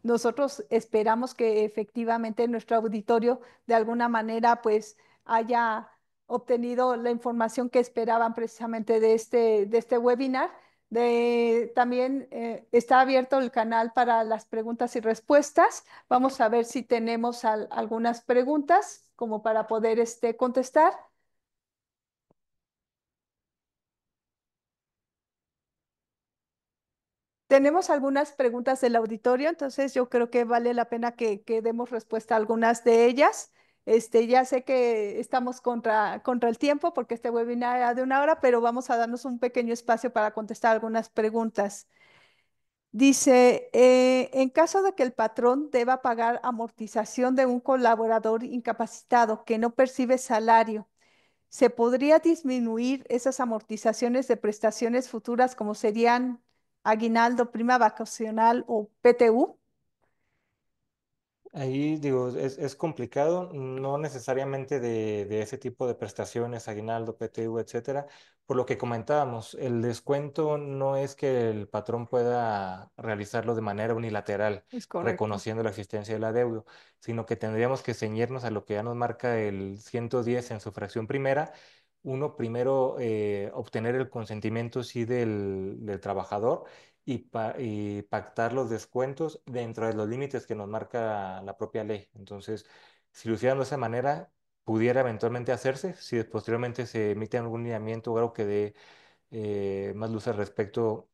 Nosotros esperamos que efectivamente nuestro auditorio de alguna manera pues haya obtenido la información que esperaban precisamente de este webinar. También está abierto el canal para las preguntas y respuestas. Vamos a ver si tenemos algunas preguntas como para poder contestar. Tenemos algunas preguntas del auditorio, entonces yo creo que vale la pena que demos respuesta a algunas de ellas. Ya sé que estamos contra el tiempo porque este webinar era de una hora, pero vamos a darnos un pequeño espacio para contestar algunas preguntas. Dice, en caso de que el patrón deba pagar amortización de un colaborador incapacitado que no percibe salario, ¿se podría disminuir esas amortizaciones de prestaciones futuras como serían aguinaldo, prima vacacional o PTU? Ahí digo, es complicado, no necesariamente de ese tipo de prestaciones, aguinaldo, PTU, etcétera. Por lo que comentábamos, el descuento no es que el patrón pueda realizarlo de manera unilateral, Es correcto. reconociendo la existencia del adeudo, sino que tendríamos que ceñirnos a lo que ya nos marca el 110 en su fracción primera. Uno, primero, obtener el consentimiento sí del trabajador y pactar los descuentos dentro de los límites que nos marca la propia ley. Entonces, si lo hicieran de esa manera, pudiera eventualmente hacerse, si posteriormente se emite algún lineamiento o algo que dé más luz al respecto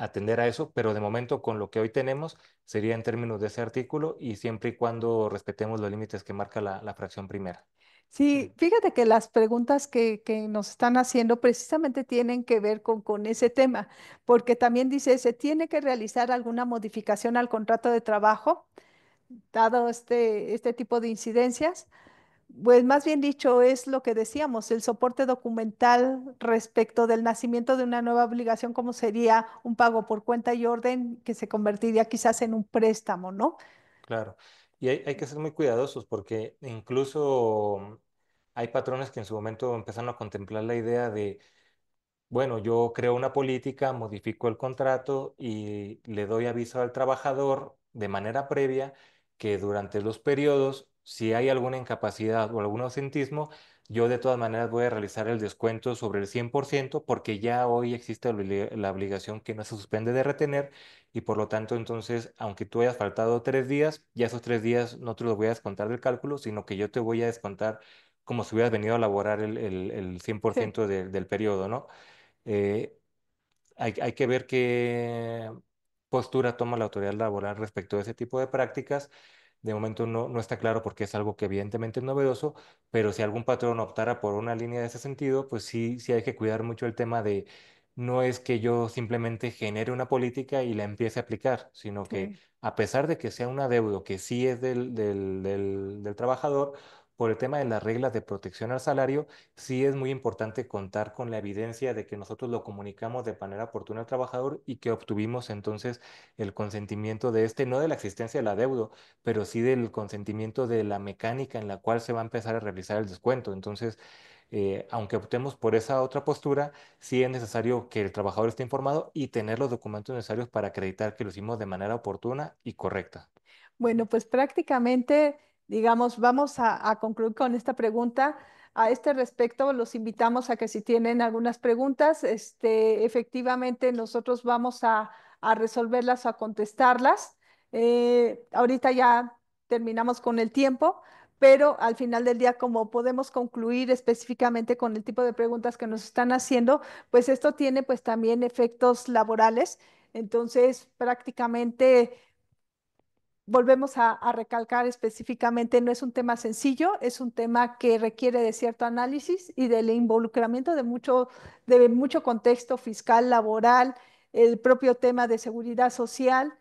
atender a eso, pero de momento con lo que hoy tenemos sería en términos de ese artículo y siempre y cuando respetemos los límites que marca la fracción primera. Sí, fíjate que las preguntas que nos están haciendo precisamente tienen que ver con ese tema, porque también dice, ¿se tiene que realizar alguna modificación al contrato de trabajo, dado este tipo de incidencias? Pues más bien dicho, es lo que decíamos, el soporte documental respecto del nacimiento de una nueva obligación, como sería un pago por cuenta y orden, que se convertiría quizás en un préstamo, ¿no? Claro. Y hay que ser muy cuidadosos porque incluso hay patrones que en su momento empezaron a contemplar la idea de bueno, yo creo una política, modifico el contrato y le doy aviso al trabajador de manera previa que durante los periodos, si hay alguna incapacidad o algún ausentismo, yo de todas maneras voy a realizar el descuento sobre el 100% porque ya hoy existe la obligación que no se suspende de retener y por lo tanto entonces, aunque tú hayas faltado 3 días, ya esos 3 días no te los voy a descontar del cálculo, sino que yo te voy a descontar como si hubieras venido a laborar el cien por Sí. ciento del periodo, ¿no? Eh, hay que ver qué postura toma la autoridad laboral respecto a ese tipo de prácticas. De momento no está claro porque es algo que evidentemente es novedoso, pero si algún patrón optara por una línea de ese sentido, pues sí hay que cuidar mucho el tema de no es que yo simplemente genere una política y la empiece a aplicar, sino que Sí. a pesar de que sea un adeudo que sí es del trabajador, por el tema de las reglas de protección al salario, sí es muy importante contar con la evidencia de que nosotros lo comunicamos de manera oportuna al trabajador y que obtuvimos entonces el consentimiento de este, no de la existencia del adeudo, pero sí del consentimiento de la mecánica en la cual se va a empezar a realizar el descuento. Entonces, aunque optemos por esa otra postura, sí es necesario que el trabajador esté informado y tener los documentos necesarios para acreditar que lo hicimos de manera oportuna y correcta. Bueno, pues prácticamente, digamos, vamos a concluir con esta pregunta. A este respecto, los invitamos a que si tienen algunas preguntas, efectivamente nosotros vamos a resolverlas o a contestarlas. Ahorita ya terminamos con el tiempo, pero al final del día, como podemos concluir específicamente con el tipo de preguntas que nos están haciendo, pues esto tiene pues también efectos laborales. Entonces, prácticamente volvemos a recalcar específicamente, no es un tema sencillo, es un tema que requiere de cierto análisis y del involucramiento de mucho contexto fiscal, laboral, el propio tema de seguridad social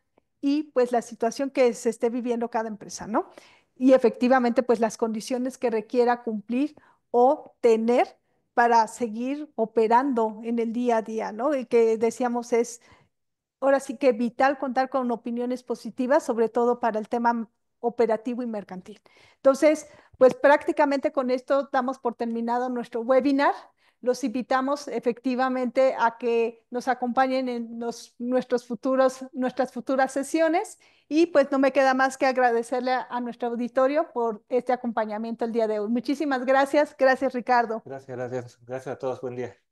y pues la situación que se esté viviendo cada empresa, ¿no? Y efectivamente pues las condiciones que requiera cumplir o tener para seguir operando en el día a día, ¿no? Y que decíamos es ahora sí que vital contar con opiniones positivas, sobre todo para el tema operativo y mercantil. Entonces, pues prácticamente con esto damos por terminado nuestro webinar. Los invitamos efectivamente a que nos acompañen en nuestras futuras sesiones y pues no me queda más que agradecerle a nuestro auditorio por este acompañamiento el día de hoy. Muchísimas gracias. Gracias, Ricardo. Gracias a todos, buen día.